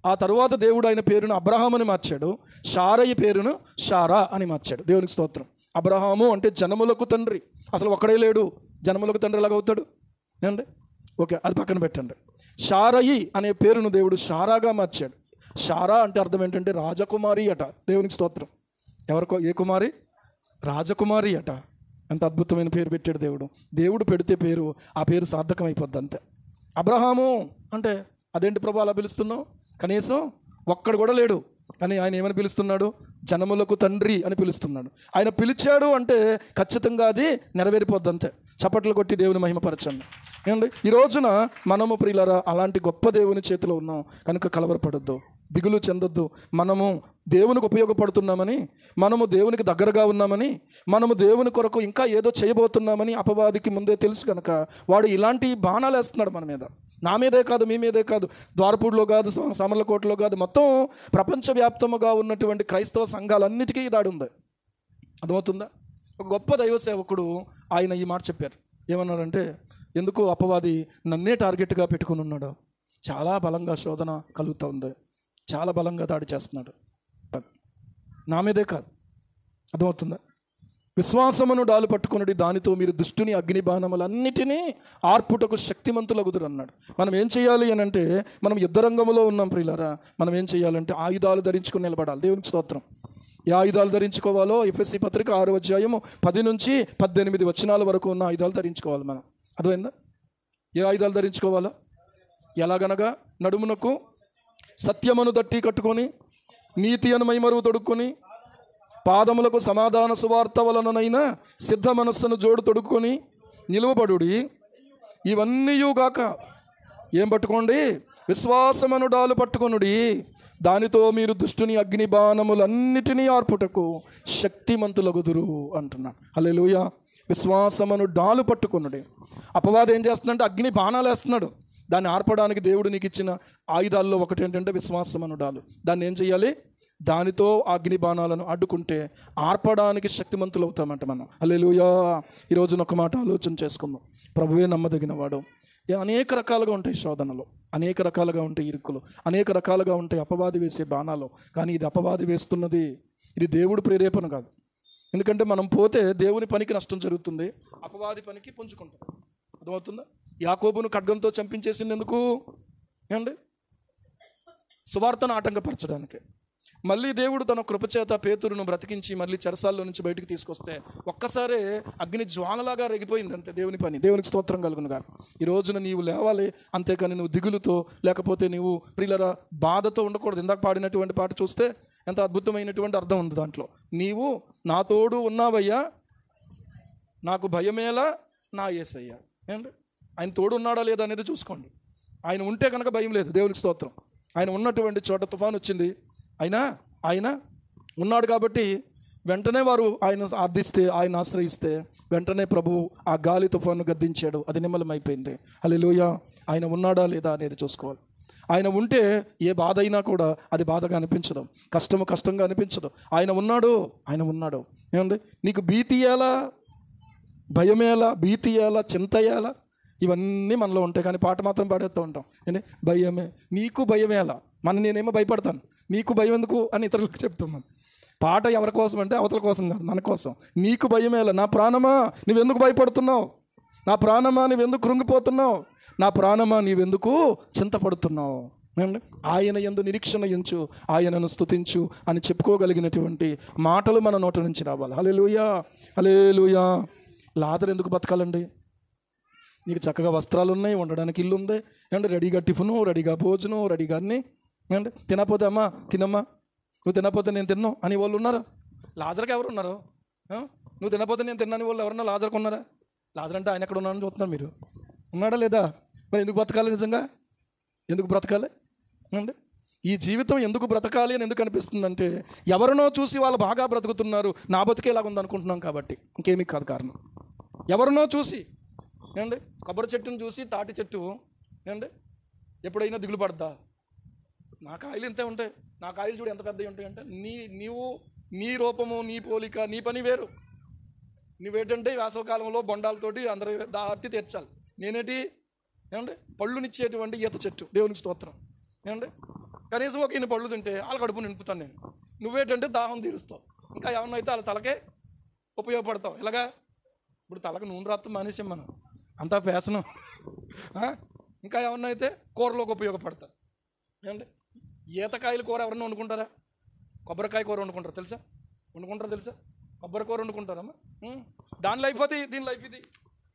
ఆ తరువాత దేవుడు ఆయన పేరును అబ్రహాము అని మార్చాడు, శారయి పేరును శారా అని మార్చాడు. దేవునికి స్తోత్రం. అబ్రహాము అంటే జనములకు తండ్రి. అసలు ఒక్కడే లేడు, జనములకు తండ్రి ఎలాగవుతాడు ఏమండి? ఓకే, అది పక్కన పెట్టండి. శారయి అనే పేరును దేవుడు శారాగా మార్చాడు. శారా అంటే అర్థం ఏంటంటే రాజకుమారి అట. దేవునికి స్తోత్రం. ఏ కుమారి? రాజకుమారి అట. ఎంత అద్భుతమైన పేరు పెట్టాడు దేవుడు. దేవుడు పెడితే పేరు, ఆ పేరు సార్థకం అయిపోద్ది అంతే. అబ్రహాము అంటే అదేంటి ప్రభు అలా పిలుస్తున్నావు? కనీసం ఒక్కడు కూడా లేడు, కానీ ఆయన ఏమని పిలుస్తున్నాడు? జనములకు తండ్రి అని పిలుస్తున్నాడు. ఆయన పిలిచాడు అంటే ఖచ్చితంగా అది నెరవేరిపోద్ది అంతే. చప్పట్లు కొట్టి దేవుని మహిమపరచండి. ఏమండి ఈ రోజున మనము ప్రియులారా అలాంటి గొప్ప దేవుని చేతిలో ఉన్నాం కనుక కలవరపడొద్దు, దిగులు చెందొద్దు. మనము దేవునికి ఉపయోగపడుతున్నామని, మనము దేవునికి దగ్గరగా ఉన్నామని, మనము దేవుని కొరకు ఇంకా ఏదో చేయబోతున్నామని అపవాదికి ముందే తెలుసు కనుక వాడు ఇలాంటి బాణాలు వేస్తున్నాడు మన మీద. నా మీదే కాదు, మీ మీదే కాదు, ద్వారపూడిలో కాదు, సమర్లకోటలో కాదు, మొత్తం ప్రపంచవ్యాప్తముగా ఉన్నటువంటి క్రైస్తవ సంఘాలన్నిటికీ ఈ దాడి ఉంది. అర్థమవుతుందా? ఒక గొప్ప దైవ సేవకుడు ఆయన ఈ మాట చెప్పారు. ఏమన్నారంటే, ఎందుకు అపవాది నన్నే టార్గెట్గా పెట్టుకుని ఉన్నాడు, చాలా బలంగా శోధన కలుగుతూ ఉంది, చాలా బలంగా దాడి చేస్తున్నాడు, నా మీదే కాదు. అర్థమవుతుందా? విశ్వాసమును డాలు పట్టుకున్నది, దానితో మీరు దుష్టుని అగ్ని బాణములన్నిటినీ ఆర్పుటకు శక్తిమంతులగుదురు అన్నాడు. మనం ఏం చేయాలి అని అంటే, మనం యుద్ధరంగంలో ఉన్నాం ప్రియులారా. మనం ఏం చేయాలంటే ఆయుధాలు ధరించుకుని నిలబడాలి. దేవునికి స్తోత్రం. ఏ ఆయుధాలు ధరించుకోవాలో ఎఫెసీ పత్రిక 6వ అధ్యాయము 10 నుంచి 18 వచనాల వరకు ఉన్న ఆయుధాలు ధరించుకోవాలి మనం. అర్థమైందా? ఏ ఆయుధాలు ధరించుకోవాలా? ఎలాగనగా, నడుమునకు సత్యమును దట్టి కట్టుకొని, నీతి అను మైమరువు తొడుక్కొని, పాదములకు సమాధాన సువార్త వలననైనా సిద్ధ మనస్సును జోడు తొడుక్కొని నిలువబడుడి. ఇవన్నీయుగాక ఏం పట్టుకోండి? విశ్వాసమును డాలు పట్టుకొనుడి, దానితో మీరు దుష్టుని అగ్ని బాణములన్నిటినీ ఆర్పుటకు శక్తిమంతులగుదురు అంటున్నాడు. హల్లెలూయా. విశ్వాసమును డాలు పట్టుకొనుడి. అపవాది ఏం చేస్తున్నాడంటే అగ్ని బాణాలు వేస్తున్నాడు. దాన్ని ఆర్పడానికి దేవుడు నీకు ఇచ్చిన ఆయుధాల్లో ఒకటి ఏంటంటే విశ్వాసమును డాలు. దాన్ని ఏం చేయాలి? దానితో అగ్ని బాణాలను అడ్డుకుంటే ఆర్పడానికి శక్తిమంతులు అవుతామంట మనం. హల్లెలూయా. ఈరోజున ఒక మాట ఆలోచన చేసుకుందాం. ప్రభువే నమ్మదగిన వాడు. అనేక రకాలుగా ఉంటాయి శోధనలు, అనేక రకాలుగా ఉంటాయి ఇరుకులు, అనేక రకాలుగా ఉంటాయి అపవాది వేసే బాణాలు. కానీ ఇది అపవాది వేస్తున్నది, ఇది దేవుడు ప్రేరేపణ కాదు. ఎందుకంటే మనం పోతే దేవుని పనికి నష్టం జరుగుతుంది, అపవాది పనికి పుంజుకుంటాం. అర్థమవుతుందా? యాకోబును ఖడ్గంతో చంపించేసింది ఎందుకు? ఏమండి? సువార్తను ఆటంకపరచడానికి. మళ్ళీ దేవుడు తన కృపచేత పేతురును బ్రతికించి మళ్ళీ చెరసాల్లో నుంచి బయటికి తీసుకొస్తే ఒక్కసారే అగ్ని జ్వాలలాగా రెగిపోయింది అంతే దేవుని పని. దేవునికి స్తోత్రం కలుగును గాక. ఈ రోజున నీవు లేవాలి, అంతేకాని నువ్వు దిగులుతో లేకపోతే నీవు ప్రియులరా బాధతో ఉండకూడదు. ఇందాక పాడినటువంటి పాట చూస్తే ఎంత అద్భుతమైనటువంటి అర్థం ఉంది దాంట్లో. నీవు నా తోడు ఉన్నావయ్యా, నాకు భయమేలా నా యేసయ్యా. ఏంటి? ఆయన తోడు ఉన్నాడా లేదా అనేది చూసుకోండి. ఆయన ఉంటే కనుక భయం లేదు. దేవునికి స్తోత్రం. ఆయన ఉన్నటువంటి చోట తుఫాను వచ్చింది, అయినా ఆయన ఉన్నాడు కాబట్టి వెంటనే వారు ఆయన ఆర్థిస్తే, ఆయన ఆశ్రయిస్తే వెంటనే ప్రభువు ఆ గాలి తుఫాను గద్దించాడు, అది నిమ్మలమైపోయింది. హల్లెలూయా. ఆయన ఉన్నాడా లేదా అనేది చూసుకోవాలి. ఆయన ఉంటే ఏ బాధ అయినా కూడా అది బాధగా అనిపించదు, కష్టము కష్టంగా అనిపించదు. ఆయన ఉన్నాడు, ఆయన ఉన్నాడు. ఏమండి? నీకు భీతి ఎలా, భయమేలా, భీతి ఎలా, చింత ఎలా, ఇవన్నీ మనలో ఉంటాయి. కానీ పాట మాత్రం పాడేస్తూ ఉంటాం. ఏంటి? భయమే, నీకు భయమేలా, నేనేమో భయపడతాను, నీకు భయం ఎందుకు అని ఇతరులకు చెప్తాం. మనం పాట ఎవరి కోసం అంటే అవతల కోసం కాదు, మన కోసం. నీకు భయమేలా, నా ప్రాణమా నువ్వెందుకు భయపడుతున్నావు, నా ప్రాణమా నువ్వెందుకు కృంగిపోతున్నావు, నా ప్రాణమా నీవెందుకు చింతపడుతున్నావు. ఆయన యందు నిరీక్షణ ఉంచు, ఆయనను స్తుతించు అని చెప్పుకోగలిగినటువంటి మాటలు మన నోట నుంచి రావాలి. హల్లెలూయా, హల్లెలూయా. లాజరు ఎందుకు బతకాలండి? నీకు చక్కగా వస్త్రాలు ఉన్నాయి, ఉండడానికి ఇల్లు ఉంది, ఏమంటే రెడీగా టిఫిను, రెడీగా భోజనం, రెడీగా అన్నీ. ఏమంటే తినకపోతే అమ్మా తినమ్మా, నువ్వు తినకపోతే నేను తిన్నావు అని వాళ్ళు ఉన్నారు. లాజర్కి ఎవరు ఉన్నారు? నువ్వు తినకపోతే నేను తిన్నాను వాళ్ళు ఎవరన్నా లాజర్కి ఉన్నారా? లాజర్ అంటే ఆయన ఎక్కడ ఉన్నాడని చూస్తున్నారు మీరు. ఉన్నాడా లేదా? మరి ఎందుకు బ్రతకాలి? నిజంగా ఎందుకు బ్రతకాలి అంటే ఈ జీవితం ఎందుకు బ్రతకాలి అని ఎందుకు అనిపిస్తుందంటే ఎవరినో చూసి వాళ్ళు బాగా బ్రతుకుతున్నారు, నా బతుకే ఇలాగ ఉందనుకుంటున్నాం కాబట్టి, ఇంకేమీ కాదు కారణం. ఎవరినో చూసి ఏమండి, కొబ్బరి చెట్టును చూసి తాటి చెట్టు ఏమండి ఎప్పుడైనా దిగులు పడద్దా? నా కాయలు ఇంతే ఉంటాయి, నా కాయలు చూడు ఎంత పెద్దవి ఉంటాయి అంటే నీవు నీ రూపము, నీ పోలిక, నీ పని వేరు. నువ్వేంటంటే వేసవకాలంలో బొండాలతోటి అందరూ దాటి తీర్చాలి. నేనేటి ఏమండి పళ్ళునిచ్చేటువంటి ఈత చెట్టు. దేవునికి స్తోత్రం. ఏమండి కనీసం ఒక ఇన్ని పళ్ళు తింటే వాళ్ళ కడుపు నింపుతాను నేను. నువ్వేంటంటే దాహం తీరుస్తావు. ఇంకా ఏమన్నా అయితే వాళ్ళ తలకే ఉపయోగపడతావు. ఎలాగా? ఇప్పుడు తలకు నూనె రాత్రం మానేసాం మనం, అంతా పేసనం. ఇంకా ఏమన్నా అయితే కూరలోకి ఉపయోగపడతా. ఏమండి ఈతకాయల కూర ఎవరన్నా వండుకుంటారా? కొబ్బరికాయ కూర వండుకుంటారు తెలుసా? తెలుసా? కొబ్బరి కూర వండుకుంటారమ్మా. దాని లైఫ్ అది, దీని లైఫ్ ఇది.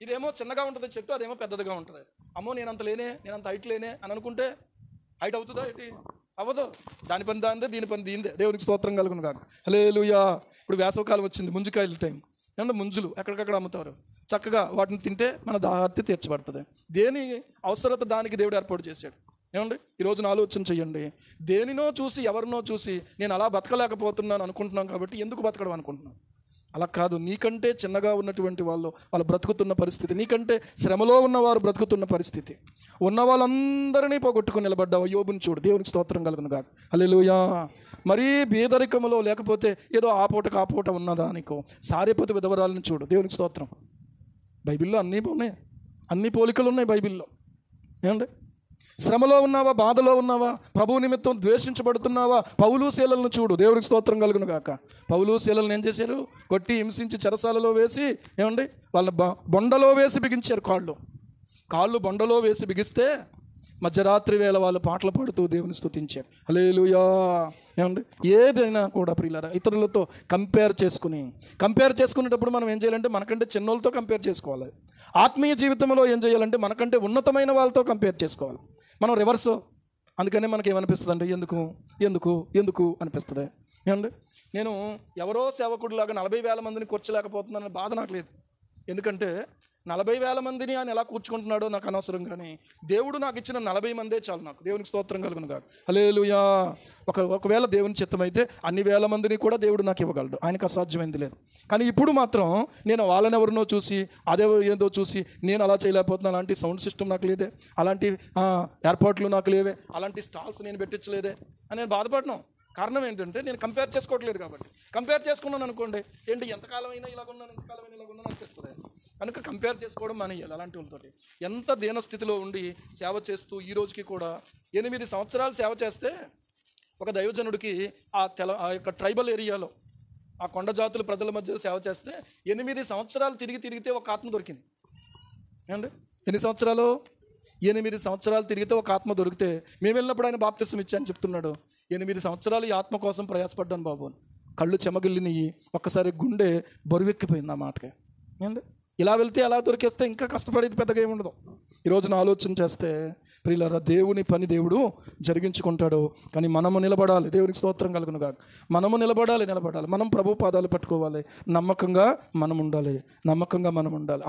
ఇదేమో చిన్నగా ఉంటుంది చెట్టు, అదేమో పెద్దదిగా ఉంటుంది. అమ్మో నేను అంత లేనే, నేను అంత హైట్ లేనే అని అనుకుంటే హైట్ అవుతుందా? ఏంటి అవ్వదు. దాని పని దానిదే, దీని పని దీనిదే. దేవునికి స్తోత్రం కలుగును గాక. హల్లెలూయా. ఇప్పుడు వేసవకాలం వచ్చింది, ముంజికాయల టైం. ఏమన్నా ముంజులు ఎక్కడికక్కడ అమ్ముతారు. చక్కగా వాటిని తింటే మన దాహార్తి తీర్చబడుతుంది. దేని అవసరత దానికి దేవుడు ఏర్పాటు చేశాడు. ఏమండి ఈ రోజున ఆలోచన చెయ్యండి. దేనినో చూసి, ఎవరినో చూసి నేను అలా బతకలేకపోతున్నాను అనుకుంటున్నాం కాబట్టి ఎందుకు బతకడం అనుకుంటున్నాం? అలా కాదు, నీకంటే చిన్నగా ఉన్నటువంటి వాళ్ళు బ్రతుకుతున్న పరిస్థితి, నీకంటే శ్రమలో ఉన్నవారు బ్రతుకుతున్న పరిస్థితి, ఉన్న వాళ్ళందరినీ పోగొట్టుకుని నిలబడ్డావు. యోబుని చూడు, దేవునికి స్తోత్రం కలుగును గాక. హల్లెలూయా. మరీ బేదరికములో లేకపోతే ఏదో ఆ పూట ఉన్నదా నీకు. సారెపతి విధవరాలను చూడు, దేవునికి స్తోత్రం. బైబిల్లో అన్నీ ఉన్నాయి, అన్ని పోలికలు ఉన్నాయి బైబిల్లో. ఏమండి, శ్రమలో ఉన్నావా, బాధలో ఉన్నావా, ప్రభువు నిమిత్తం ద్వేషించబడుతున్నావా, పౌలు శీలలను చూడు, దేవుడికి స్తోత్రం కలుగును గాక. పౌలు శీలలను ఏం చేశారు? కొట్టి హింసించి చెరసాలలో వేసి, ఏమండి, వాళ్ళని బొండలో వేసి బిగించారు. కాళ్ళు బొండలో వేసి బిగిస్తే మధ్యరాత్రి వేళ వాళ్ళు పాటలు పాడుతూ దేవుని స్తుతించారు. హల్లెలూయా. ఏమండి, ఏదైనా కూడా ప్రియులారా ఇతరులతో కంపేర్ చేసుకునేటప్పుడు మనం ఏం చేయాలంటే మనకంటే చిన్నోళ్ళతో కంపేర్ చేసుకోవాలి. ఆత్మీయ జీవితంలో ఏం చేయాలంటే మనకంటే ఉన్నతమైన వాళ్ళతో కంపేర్ చేసుకోవాలి. మనం రివర్స్. అందుకనే మనకి ఏమనిపిస్తుంది అంటే ఎందుకు అనిపిస్తుంది. ఏమండి, నేను ఎవరో సేవకుడిలాగా 40,000 మందిని కూర్చోలేకపోతున్నానని బాధ నాకు లేదు. ఎందుకంటే 40,000 మందిని ఆయన ఎలా కూర్చుకుంటున్నాడో నాకు అనవసరం, కానీ దేవుడు నాకు ఇచ్చిన 40 మందే చాలు నాకు. దేవునికి స్తోత్రం కలుగును గాక. హల్లెలూయా. ఒకవేళ దేవుని చిత్తమైతే అన్ని వేల మందిని కూడా దేవుడు నాకు ఇవ్వగలడు, ఆయనకు అసాధ్యమైంది లేదు. కానీ ఇప్పుడు మాత్రం నేను వాళ్ళని ఎవరినో చూసి ఏదో చూసి నేను అలా చేయలేకపోతున్నాను, అలాంటి సౌండ్ సిస్టమ్ నాకు లేదే, అలాంటి ఏర్పాట్లు నాకు లేవే, అలాంటి స్టాల్స్ నేను పెట్టించలేదే అని నేను బాధపడను. కారణం ఏంటంటే నేను కంపేర్ చేసుకోవట్లేదు కాబట్టి. కంపేర్ చేసుకున్నాను అనుకోండి, ఏంటి ఎంతకాలం అయినా ఇలాగున్నాను అనిపిస్తుంది. కనుక కంపేర్ చేసుకోవడం మానేయాలి అలాంటి వాళ్ళతోటి. ఎంత దీనస్థితిలో ఉండి సేవ చేస్తూ ఈ రోజుకి కూడా 8 సంవత్సరాలు సేవ చేస్తే ఒక దైవజనుడికి ఆ యొక్క ట్రైబల్ ఏరియాలో ఆ కొండ జాతుల ప్రజల మధ్య సేవ చేస్తే 8 సంవత్సరాలు తిరిగితే ఒక ఆత్మ దొరికింది. ఏమండి, ఎన్ని సంవత్సరాలు? 8 సంవత్సరాలు తిరిగితే ఒక ఆత్మ దొరికితే మేము వెళ్ళినప్పుడు ఆయన బాప్తిసం ఇచ్చాయని చెప్తున్నాడు. 8 సంవత్సరాలు ఈ ఆత్మ కోసం ప్రయాసపడ్డాను బాబు. కళ్ళు చెమగిల్లినవి, ఒక్కసారి గుండె బరువెక్కిపోయింది ఆ మాటకి. ఏమండి, ఇలా వెళ్తే అలా దొరికేస్తే ఇంకా కష్టపడేది పెద్దగా ఏముండదు. ఈరోజున ఆలోచన చేస్తే ప్రియులారా దేవుని పని దేవుడు జరిగించుకుంటాడు. కానీ మనము నిలబడాలి. దేవునికి స్తోత్రం కలుగును గాక. మనము నిలబడాలి. మనం ప్రభు పాదాలు పట్టుకోవాలి. నమ్మకంగా మనం ఉండాలి.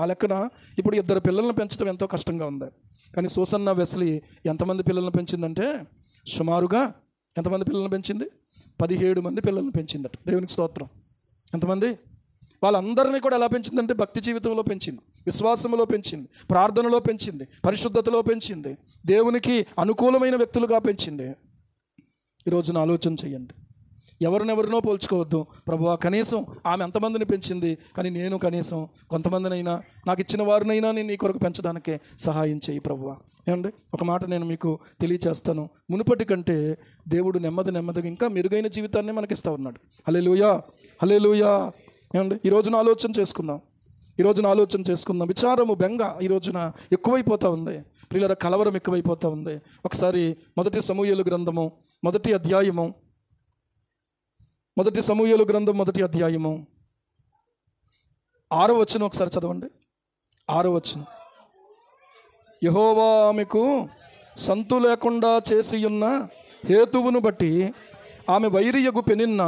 ఆ లెక్కన ఇప్పుడు 2 పిల్లలను పెంచడం ఎంతో కష్టంగా ఉంది. కానీ సూసన్న వెస్లీ ఎంతమంది పిల్లలను పెంచిందంటే సుమారుగా ఎంతమంది పిల్లలను పెంచింది? 17 మంది పిల్లలను పెంచిందట. దేవునికి స్తోత్రం. ఎంతమంది? వాళ్ళందరినీ కూడా ఎలా పెంచిందంటే భక్తి జీవితంలో పెంచింది, విశ్వాసంలో పెంచింది, ప్రార్థనలో పెంచింది, పరిశుద్ధతలో పెంచింది, దేవునికి అనుకూలమైన వ్యక్తులుగా పెంచింది. ఈరోజున ఆలోచన చేయండి. ఎవరినెవరినో పోల్చుకోవద్దు. ప్రభువా, కనీసం ఆమె ఎంతమందిని పెంచింది, కానీ నేను కనీసం కొంతమందినైనా నాకు ఇచ్చిన వారినైనా నేను నీ కొరకు పెంచడానికే సహాయం చేయి ప్రభువా. ఏమండి, ఒక మాట నేను మీకు తెలియచేస్తాను. మునుపటి కంటే దేవుడు నెమ్మదిగా ఇంకా మెరుగైన జీవితాన్ని మనకిస్తూ ఉన్నాడు. హల్లెలూయా. ఏమండి, ఈ రోజున ఆలోచన చేసుకుందాం. విచారము, బెంగ ఈ రోజున ఎక్కువైపోతూ ఉంది. ప్రియులారా, కలవరం ఎక్కువైపోతూ ఉంది. ఒకసారి 1 సమూయేలు గ్రంథము 1వ అధ్యాయము 1 సమూయేలు గ్రంథం 1వ అధ్యాయము 6వ వచనం ఒకసారి చదవండి. 6వ వచనం. యెహోవా ఆమెకు సంతు లేకుండా చేసి ఉన్న హేతువును బట్టి ఆమె వైరియగు పెనిన్న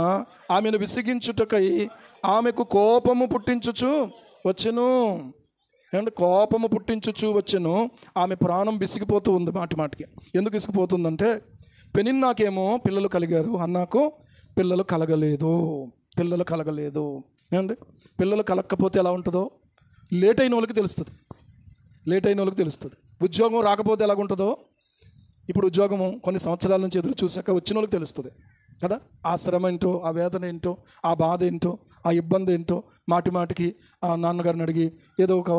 ఆమెను విసిగించుటకై ఆమెకు కోపము పుట్టించుచు వచ్చెను. ఏమంటే కోపము పుట్టించుచు వచ్చెను. ఆమె ప్రాణం విసిగిపోతూ ఉంది మాటికి. ఎందుకు విసిగిపోతుందంటే పెనిన్నాకేమో పిల్లలు కలిగారు, అన్నాకు పిల్లలు కలగలేదు. ఏమండి, పిల్లలు కలగకపోతే ఎలా ఉంటుందో లేట్ అయిన వాళ్ళకి తెలుస్తుంది. ఉద్యోగం రాకపోతే ఎలాగుంటుందో ఇప్పుడు ఉద్యోగము కొన్ని సంవత్సరాల నుంచి ఎదురు చూశాక వచ్చిన వాళ్ళకి తెలుస్తుంది కదా. ఆ శ్రమ ఏంటో, ఆ వేదన ఏంటో, ఆ బాధ ఏంటో, ఆ ఇబ్బంది ఏంటో మాటికి ఆ నాన్నగారిని అడిగి ఏదో ఒక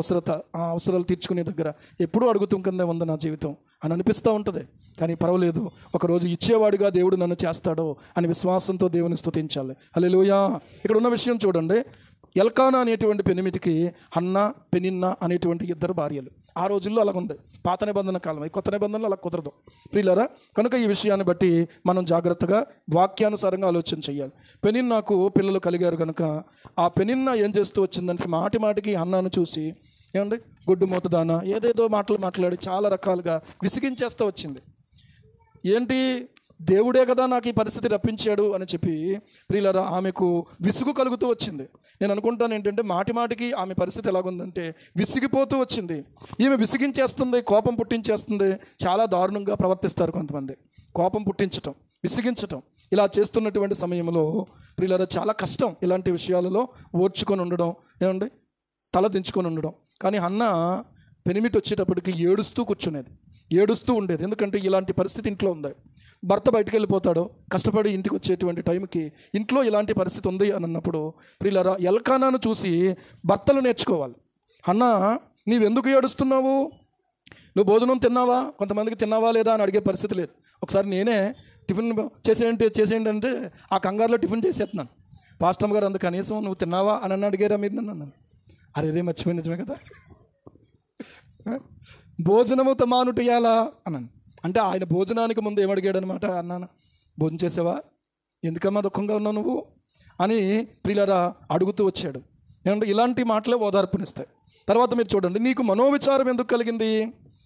అవసరాలు తీర్చుకునే దగ్గర ఎప్పుడూ అడుగుతుందే ఉంది నా జీవితం అని అనిపిస్తూ ఉంటుంది. కానీ పర్వాలేదు, ఒకరోజు ఇచ్చేవాడిగా దేవుడు నన్ను చేస్తాడో అని విశ్వాసంతో దేవుని స్తుతించాలి. హల్లెలూయా. ఇక్కడ ఉన్న విషయం చూడండి. ఎల్కానా అనేటువంటి పెనిమిటికి హన్నా, పెనిన్నా అనేటువంటి 2 భార్యలు. ఆ రోజుల్లో అలాగుంది. పాత నిబంధన కాలం. కొత్త నిబంధనలు అలా కుదరదు ప్రియులారా. కనుక ఈ విషయాన్ని బట్టి మనం జాగ్రత్తగా వాక్యానుసారంగా ఆలోచన చేయాలి. పెనిన్నాకు పిల్లలు కలిగారు కనుక ఆ పెనిన్నా ఏం చేస్తూ వచ్చిందంటే మాటికి హన్నాను చూసి, ఏమండి, గుడ్డు మూతదానా ఏదేదో మాట్లాడి చాలా రకాలుగా విసిగించేస్తూ వచ్చింది. ఏంటి, దేవుడే కదా నాకు ఈ పరిస్థితి రప్పించాడు అని చెప్పి ప్రియులారా ఆమెకు విసుగు కలుగుతూ వచ్చింది. నేను అనుకుంటాను ఏంటంటే మాటికి ఆమె పరిస్థితి ఎలాగుందంటే విసిగిపోతూ వచ్చింది. ఈమె విసిగించేస్తుంది, కోపం పుట్టించేస్తుంది. చాలా దారుణంగా ప్రవర్తిస్తారు కొంతమంది. కోపం పుట్టించటం, విసిగించటం. ఇలా చేస్తున్నటువంటి సమయంలో ప్రియులారా చాలా కష్టం ఇలాంటి విషయాలలో ఓర్చుకొని ఉండడం, ఏమండి తల దించుకొని ఉండడం. కానీ హన్నా పెనిమిటి వచ్చేటప్పటికి ఏడుస్తూ కూర్చునేది, ఏడుస్తూ ఉండేది. ఎందుకంటే ఇలాంటి పరిస్థితి ఇంట్లో ఉంది. భర్త బయటికి వెళ్ళిపోతాడో కష్టపడి ఇంటికి వచ్చేటువంటి టైంకి ఇంట్లో ఇలాంటి పరిస్థితి ఉంది అని అన్నప్పుడు ప్రియులారా ఎల్కానాను చూసి భర్తలు నేర్చుకోవాలి. హన్నా నీవెందుకు ఏడుస్తున్నావు? నువ్వు భోజనం తిన్నావా? కొంతమందికి తిన్నావా లేదా అని అడిగే పరిస్థితి లేదు. ఒకసారి నేనే టిఫిన్ చేసేయండి అంటే ఆ కంగారులో టిఫిన్ చేసేస్తున్నాను. పాస్టమ్ గారు అంత కనీసం నువ్వు తిన్నావా అని అడిగారా మీరు నన్ను? అరే మర్చిపోయి నిజమే కదా, భోజనము మానుటియాలా అన్నాను. అంటే ఆయన భోజనానికి ముందు ఏమడిగాడు అనమాట, అన్నాను భోజనం చేసావా, ఎందుకమ్మా దుఃఖంగా ఉన్నావు నువ్వు అని ప్రియులారా అడుగుతూ వచ్చాడు. ఏమంటే ఇలాంటి మాటలే ఓదార్పునిస్తాయి. తర్వాత మీరు చూడండి, నీకు మనోవిచారం ఎందుకు కలిగింది?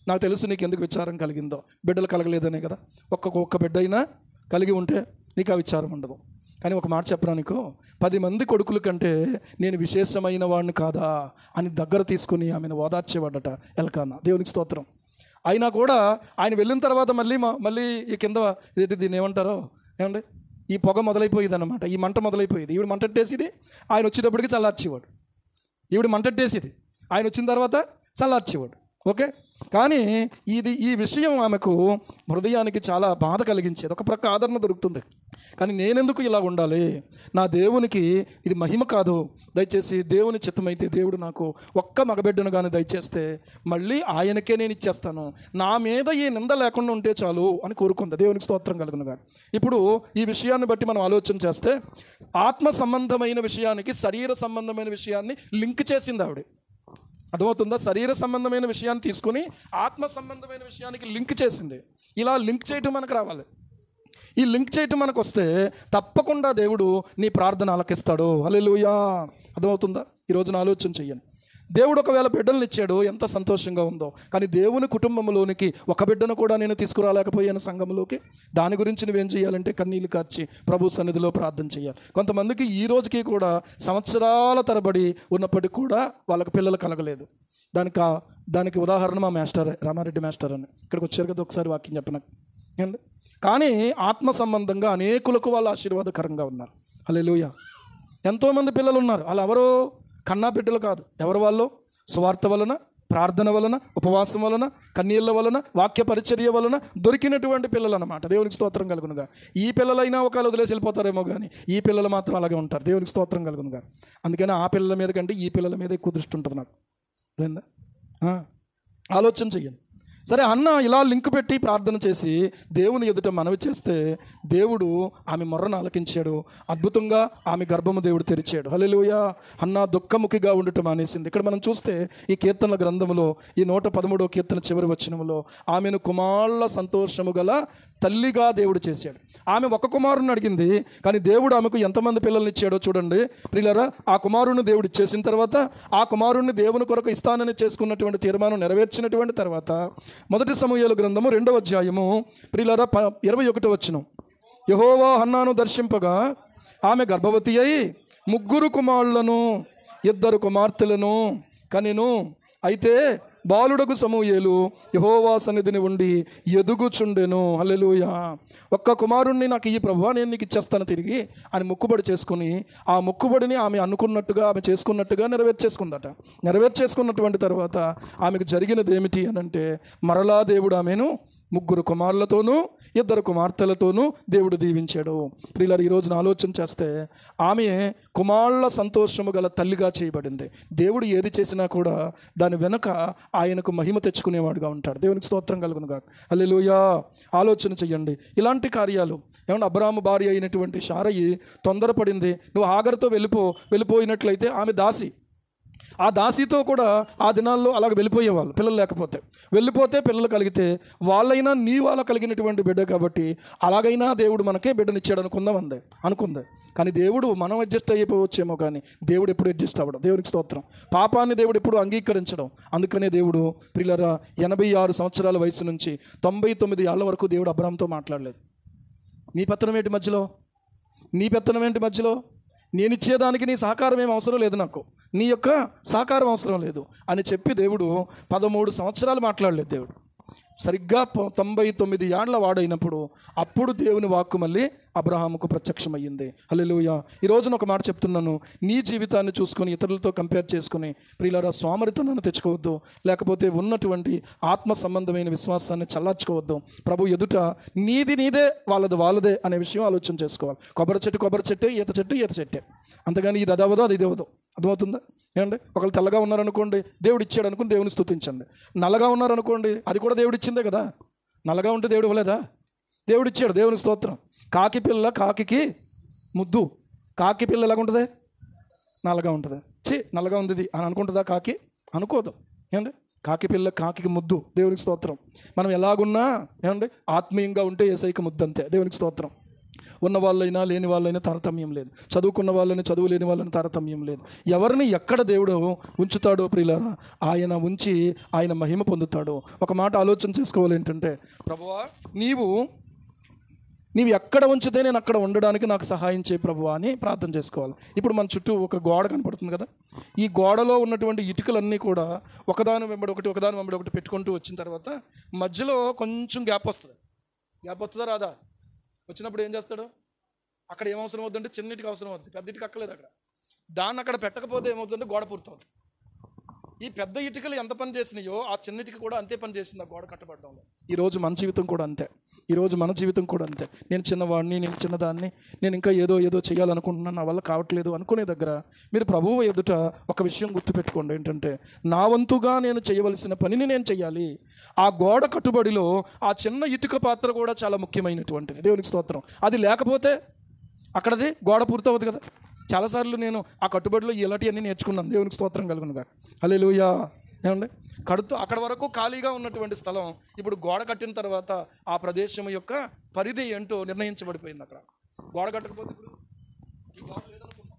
నాకు తెలుసు నీకు ఎందుకు విచారం కలిగిందో, బిడ్డలు కలగలేదనే కదా. ఒక్క బిడ్డ అయినా కలిగి ఉంటే నీకు ఆ విచారం ఉండదు. కానీ ఒక మాట చెప్పరా, నీకు 10 మంది కొడుకుల కంటే నేను విశేషమైన వాడిని కాదా అని దగ్గర తీసుకుని ఆమెను ఓదార్చేవాడట ఎల్కానా. దేవునికి స్తోత్రం. అయినా కూడా ఆయన వెళ్ళిన తర్వాత మళ్ళీ ఈ కింద దీన్ని ఏమంటారో ఏమండి, ఈ పొగ మొదలైపోయేది అనమాట, ఈ మంట మొదలైపోయేది. ఈవిడ మంటట్టేసేది, ఆయన వచ్చేటప్పటికి చల్లార్చేవాడు. ఈవిడ మంటట్టేసేది, ఆయన వచ్చిన తర్వాత చల్లార్చేవాడు. ఓకే, కానీ ఈ విషయం ఆమెకు హృదయానికి చాలా బాధ కలిగించేది. ఒక ప్రక్క ఆదరణ దొరుకుతుంది, కానీ నేనెందుకు ఇలా ఉండాలి? నా దేవునికి ఇది మహిమ కాదు. దయచేసి దేవుని చిత్తమైతే దేవుడు నాకు ఒక్క మగబిడ్డను కానీ దయచేస్తే మళ్ళీ ఆయనకే నేను ఇచ్చేస్తాను, నా మీద ఈ నింద లేకుండా ఉంటే చాలు అని కోరుకుంది. దేవునికి స్తోత్రం కలుగునుగా. ఇప్పుడు ఈ విషయాన్ని బట్టి మనం ఆలోచన చేస్తే ఆత్మ సంబంధమైన విషయానికి శరీర సంబంధమైన విషయాన్ని లింక్ చేసింది ఆవిడ. అర్థమవుతుందా? శరీర సంబంధమైన విషయాన్ని తీసుకుని ఆత్మ సంబంధమైన విషయానికి లింక్ చేసింది. ఇలా లింక్ చేయటం మనకు రావాలి. ఈ లింక్ చేయటం మనకు వస్తే తప్పకుండా దేవుడు నీ ప్రార్థన ఆలకిస్తాడు. హల్లెలూయా. అర్థమవుతుందా? ఈరోజున ఆలోచన చెయ్యండి. దేవుడు ఒకవేళ బిడ్డలను ఇచ్చాడు, ఎంత సంతోషంగా ఉందో. కానీ దేవుని కుటుంబంలోనికి ఒక బిడ్డను కూడా నేను తీసుకురాలేకపోయాను సంఘంలోకి. దాని గురించి నువ్వేం చేయాలంటే కన్నీళ్ళు కార్చి ప్రభు సన్నిధిలో ప్రార్థన చేయాలి. కొంతమందికి ఈ రోజుకి కూడా సంవత్సరాల తరబడి ఉన్నప్పటికీ కూడా వాళ్ళకి పిల్లలు కలగలేదు. దానికి ఉదాహరణ మా మాస్టర్ రామారెడ్డి మాస్టర్ అని ఇక్కడికి వచ్చారు కదా, ఒకసారి వాక్యం చెప్పినాక. కానీ ఆత్మ సంబంధంగా అనేకులకు వాళ్ళు ఆశీర్వాదకరంగా ఉన్నారు. హల్లెలూయా. ఎంతోమంది పిల్లలు ఉన్నారు, వాళ్ళు ఎవరో కన్నా బిడ్డలు కాదు. ఎవరు వాళ్ళు? స్వార్థ వలన, ప్రార్థన వలన, ఉపవాసం వలన, కన్నీళ్ళ వలన, వాక్య పరిచర్య వలన దొరికినటువంటి పిల్లలు అన్నమాట. దేవునికి స్తోత్రం కలుగునుగా. ఈ పిల్లలైనా ఒకవేళ వదిలేసి వెళ్ళిపోతారేమో కానీ ఈ పిల్లలు మాత్రం అలాగే ఉంటారు. దేవునికి స్తోత్రం కలుగునుగా. అందుకని ఆ పిల్లల మీద కంటే ఈ పిల్లల మీద ఎక్కువ దృష్టి ఉంటుంది నాకు. ఆలోచన చెయ్యండి. సరే, అన్న ఇలా లింక్ పెట్టి ప్రార్థన చేసి దేవుని ఎదుట మనవి చేస్తే దేవుడు ఆమె మొర్రను ఆలకించాడు. అద్భుతంగా ఆమె గర్భము దేవుడు తెరిచాడు. హల్లెలూయా. అన్న దుఃఖముఖిగా ఉండటం మానేసింది. ఇక్కడ మనం చూస్తే ఈ కీర్తనల గ్రంథంలో ఈ 113వ కీర్తన చివరి వచనములో ఆమెను కుమారుల సంతోషము గల తల్లిగా దేవుడు చేశాడు. ఆమె ఒక కుమారుని అడిగింది, కానీ దేవుడు ఆమెకు ఎంతమంది పిల్లల్ని ఇచ్చాడో చూడండి ప్రియులారా. ఆ కుమారుని దేవుడు ఇచ్చేసిన తర్వాత, ఆ కుమారుణ్ణి దేవుని కొరకు ఇస్తానని చేసుకున్నటువంటి తీర్మానం నెరవేర్చినటువంటి తర్వాత, మొదటి సమూయేలు గ్రంథము 2వ అధ్యాయము ప్రియులారా 21వ వచనం, యెహోవా హన్నాను దర్శింపగా ఆమె గర్భవతి అయి 3 కుమారులను 2 కుమార్తెలను కనెను. అయితే బాలుడకు సమూయేలు యెహోవా సన్నిధిని ఉండి ఎదుగుచుండెను. హల్లెలూయా. ఒక్క కుమారుణ్ణి నాకు ఈ ప్రభువా, నేను నీకు ఇచ్చేస్తాను తిరిగి అని మొక్కుబడి చేసుకుని ఆ మొక్కుబడిని ఆమె అనుకున్నట్టుగా ఆమె చేసుకున్నట్టుగా నెరవేర్చేసుకుందట. నెరవేర్చేసుకున్నటువంటి తర్వాత ఆమెకు జరిగినది ఏమిటి అని అంటే, మరలా దేవుడు ఆమెను 3 కుమారులతోనూ 2 కుమార్తెలతోనూ దేవుడు దీవించాడు. ప్రియులారా, ఈ రోజున ఆలోచన చేస్తే ఆమె కుమారుల సంతోషము గల తల్లిగా చేయబడింది. దేవుడు ఏది చేసినా కూడా దాని వెనుక ఆయనకు మహిమ తెచ్చుకునేవాడుగా ఉంటాడు. దేవునికి స్తోత్రం కలుగునుగా. హల్లెలూయా. ఆలోచన చెయ్యండి. ఇలాంటి కార్యాలు ఏమన్నా అబ్రాహాము భార్య అయినటువంటి శారయి తొందరపడింది. నువ్వు హాగరుతో వెళ్ళిపోయినట్లయితే ఆమె దాసి, ఆ దాసితో కూడా ఆ దినాల్లో అలాగ వెళ్ళిపోయేవాళ్ళు. పిల్లలు వెళ్ళిపోతే పిల్లలు కలిగితే వాళ్ళైనా నీ వాళ్ళ కలిగినటువంటి బిడ్డ కాబట్టి అలాగైనా దేవుడు మనకే బిడ్డనిచ్చాడు అనుకుంది. కానీ దేవుడు మనం అడ్జస్ట్ అయిపోవచ్చేమో, కానీ దేవుడు ఎప్పుడు అడ్జస్ట్ అవ్వడం. దేవునికి స్తోత్రం. పాపాన్ని దేవుడు ఎప్పుడు అంగీకరించడం. అందుకనే దేవుడు ప్రియులారా 86 సంవత్సరాల వయసు నుంచి 99 ఏళ్ల వరకు దేవుడు అబ్రాహాముతో మాట్లాడలేదు. నీ పెత్తనం ఏంటి మధ్యలో? నేను ఇచ్చేదానికి నీ సహకారం ఏం అవసరం లేదు, నాకు నీ యొక్క సహకారం అవసరం లేదు అని చెప్పి దేవుడు 13 సంవత్సరాలు మాట్లాడలేదు. దేవుడు సరిగ్గా 99 ఏళ్ల వాడైనప్పుడు అప్పుడు దేవుని వాక్కు మళ్ళీ అబ్రహాముకు ప్రత్యక్షమయ్యింది. హల్లెలూయా. ఈ రోజున ఒక మాట చెప్తున్నాను, నీ జీవితాన్ని చూసుకొని ఇతరులతో కంపేర్ చేసుకుని ప్రియులారా సోమరితనాన్ని తెచ్చుకోవద్దు, లేకపోతే ఉన్నటువంటి ఆత్మ సంబంధమైన విశ్వాసాన్ని చల్లార్చుకోవద్దు. ప్రభు ఎదుట నీది నీదే, వాళ్ళదే అనే విషయం ఆలోచన చేసుకోవాలి. కొబ్బరి చెట్టే, ఈత చెట్టే, అంతగాని ఇది అదవదో అది ఇదవదో. అర్థమవుతుందా? ఏమండి, ఒకళ్ళు తెల్లగా ఉన్నారనుకోండి, దేవుడు ఇచ్చాడు అనుకుని దేవుని స్తుతించండి. నల్లగా ఉన్నారనుకోండి, అది కూడా దేవుడు ఇచ్చిందే కదా. నల్లగా ఉంటే దేవుడు ఇవ్వలేదా? దేవుడు ఇచ్చాడు, దేవుని స్తోత్రం. కాకి పిల్ల కాకి ముద్దు. కాకి పిల్ల ఎలాగ ఉంటుంది? నల్లగా ఉంటుంది. నల్లగా ఉంది ఇది అని అనుకుంటుందా కాకి? అనుకోదు. ఏమండి, కాకి పిల్ల కాకి ముద్దు, దేవునికి స్తోత్రం. మనం ఎలాగున్నా ఏమండి ఆత్మీయంగా ఉంటే యేసయ్యకి ముద్దు అంతే, దేవునికి స్తోత్రం. ఉన్న వాళ్ళైనా లేని వాళ్ళైనా తారతమ్యం లేదు, చదువుకున్న వాళ్ళని చదువు లేని వాళ్ళని తారతమ్యం లేదు. ఎవరిని ఎక్కడ దేవుడు ఉంచుతాడో ప్రియులారా ఆయన ఉంచి ఆయన మహిమ పొందుతాడో. ఒక మాట ఆలోచన చేసుకోవాలి, ఏంటంటే ప్రభువా నీవు ఎక్కడ ఉంచితే నేను అక్కడ ఉండడానికి నాకు సహాయం చేయి ప్రభువా అని ప్రార్థన చేసుకోవాలి. ఇప్పుడు మన చుట్టూ ఒక గోడ కనపడుతుంది కదా, ఈ గోడలో ఉన్నటువంటి ఇటుకలన్నీ కూడా ఒకదాని వెంబడి ఒకటి పెట్టుకుంటూ వచ్చిన తర్వాత మధ్యలో కొంచెం గ్యాప్ వస్తుందా రాదా? వచ్చినప్పుడు ఏం చేస్తాడు? అక్కడ ఏమవసరం అవుతుందంటే చిన్నిటికి అవసరం అవుతుంది, పెద్ద ఇటుక అక్కలేదు. దాన్ని అక్కడ పెట్టకపోతే ఏమవుతుందంటే గోడ పూర్తవుతుంది. ఈ పెద్ద ఇటుకలు ఎంత పని చేసినాయో ఆ చిన్నిటికి కూడా అంతే పని చేసింది ఆ గోడ కట్టబడడంలో. ఈరోజు మన జీవితం కూడా అంతే. నేను చిన్నవాడిని, నేను చిన్నదాన్ని, నేను ఇంకా ఏదో చేయాలనుకుంటున్నాను, నా వల్ల కావట్లేదు అనుకునే దగ్గర మీరు ప్రభువు ఎదుట ఒక విషయం గుర్తుపెట్టుకోండి, ఏంటంటే నా వంతుగా నేను చేయవలసిన పనిని నేను చేయాలి. ఆ గోడ కట్టుబడిలో ఆ చిన్న ఇటుక పాత్ర కూడా చాలా ముఖ్యమైనటువంటిది, దేవునికి స్తోత్రం. అది లేకపోతే అక్కడది గోడ పూర్తవుతుంది కదా. చాలాసార్లు నేను ఆ కట్టుబడిలో ఇలాంటివన్నీ నేర్చుకున్నాను, దేవునికి స్తోత్రం కలుగునుగా. హల్లెలూయా. ఏమండి, అక్కడ వరకు ఖాళీగా ఉన్నటువంటి స్థలం ఇప్పుడు గోడ కట్టిన తర్వాత ఆ ప్రదేశం యొక్క పరిధి ఏంటో నిర్ణయించబడిపోయింది. అక్కడ గోడ కట్టకపోతే ఇప్పుడు ఈ గోడ లేదనుకుంటాం,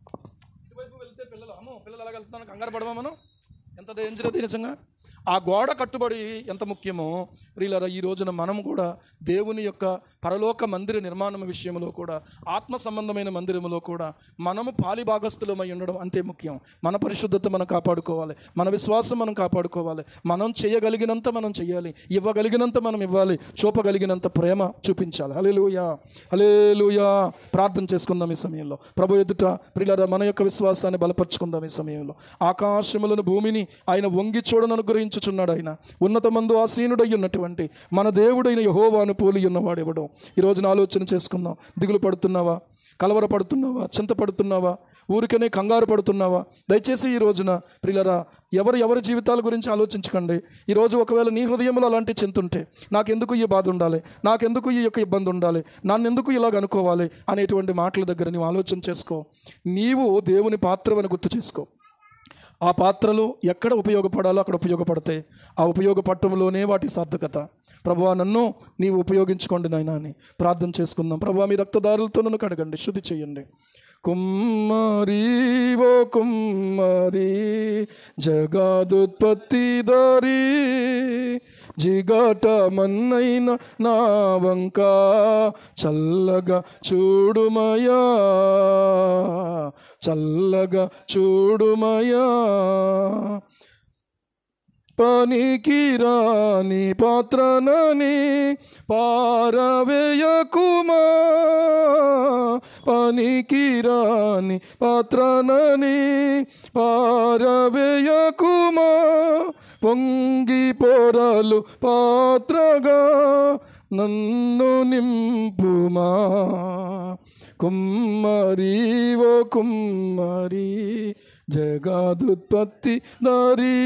ఇటువైపు వెళ్తే పిల్లలు అలాగ వెళ్తున్నాను, కంగారు పడమా మనం? ఎంత డేంజర్ అది నిజంగా. ఆ గోడ కట్టుబడి ఎంత ముఖ్యమో ప్రియులారా ఈ రోజున మనం కూడా దేవుని యొక్క పరలోక మందిర నిర్మాణం విషయంలో కూడా, ఆత్మ సంబంధమైన మందిరంలో కూడా మనము పాలిభాగస్థులమై ఉండడం అంతే ముఖ్యం. మన పరిశుద్ధత మనం కాపాడుకోవాలి, మన విశ్వాసం మనం కాపాడుకోవాలి. మనం చేయగలిగినంత మనం చేయాలి, ఇవ్వగలిగినంత మనం ఇవ్వాలి, చూపగలిగినంత ప్రేమ చూపించాలి. హల్లెలూయా, హల్లెలూయా. ప్రార్థన చేసుకుందాం ఈ సమయంలో. ప్రభు ఎదుట ప్రియులారా మన యొక్క విశ్వాసాన్ని బలపరుచుకుందాం ఈ సమయంలో. ఆకాశములను భూమిని ఆయన వంగి చూడను అనుగ్రహించుచున్నాడు. ఆయన ఉన్నతమందు ఆసీనుడై ఉన్నటువంటి మన దేవుడైన యెహోవాను పోలి ఉన్నవాడు ఎవడో. ఈ రోజున ఆలోచన చేసుకుందాం. దిగులు పడుతున్నావా? కలవరపడుతున్నావా? చింతపడుతున్నావా? ఊరికనే కంగారు పడుతున్నావా? దయచేసి ఈ రోజున ప్రియులారా ఎవరి జీవితాల గురించి ఆలోచించకండి. ఈరోజు ఒకవేళ నీ హృదయంలో అలాంటి చింత ఉంటే, నాకెందుకు ఈ బాధ ఉండాలి, నాకెందుకు ఈ యొక్క ఇబ్బంది ఉండాలి, నన్నెందుకు ఇలాగ అనుకోవాలి అనేటువంటి మాటల దగ్గర నీవు ఆలోచన చేసుకో. నీవు దేవుని పాత్రవని గుర్తు చేసుకో. ఆ పాత్రలు ఎక్కడ ఉపయోగపడాలో అక్కడ ఉపయోగపడతాయి. ఆ ఉపయోగపడటంలోనే వాటి సార్థకత. ప్రభువా నన్ను నీవు ఉపయోగించుకోండి నాయనా అని ప్రార్థన చేసుకుందాం. ప్రభువా మీ రక్తదారులతో నన్ను కడగండి, శుద్ధి చేయండి. కుమ్మరి ఓ కుమ్మరి జగదుత్పత్తి దారి జిగట మన్నైన నా వంక చల్లగా చూడుమయా, చల్లగా చూడుమయా. పనికిరాని పాత్రనని పారవేయకుమా, పనికిరాని పాత్రనని పారవేయకుమా. పొంగి పొరలు పాత్రగా నన్ను నింపుమా. కుమ్మరి ఓ కుమ్మరి జగదుత్పత్తి దారి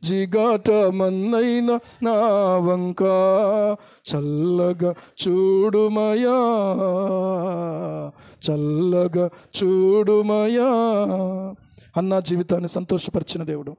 జిగట మన్నైన నా వంక చల్లగా చూడుమయా, చల్లగా చూడుమయా. అన్న జీవితాన్ని సంతోషపరిచిన దేవుడు.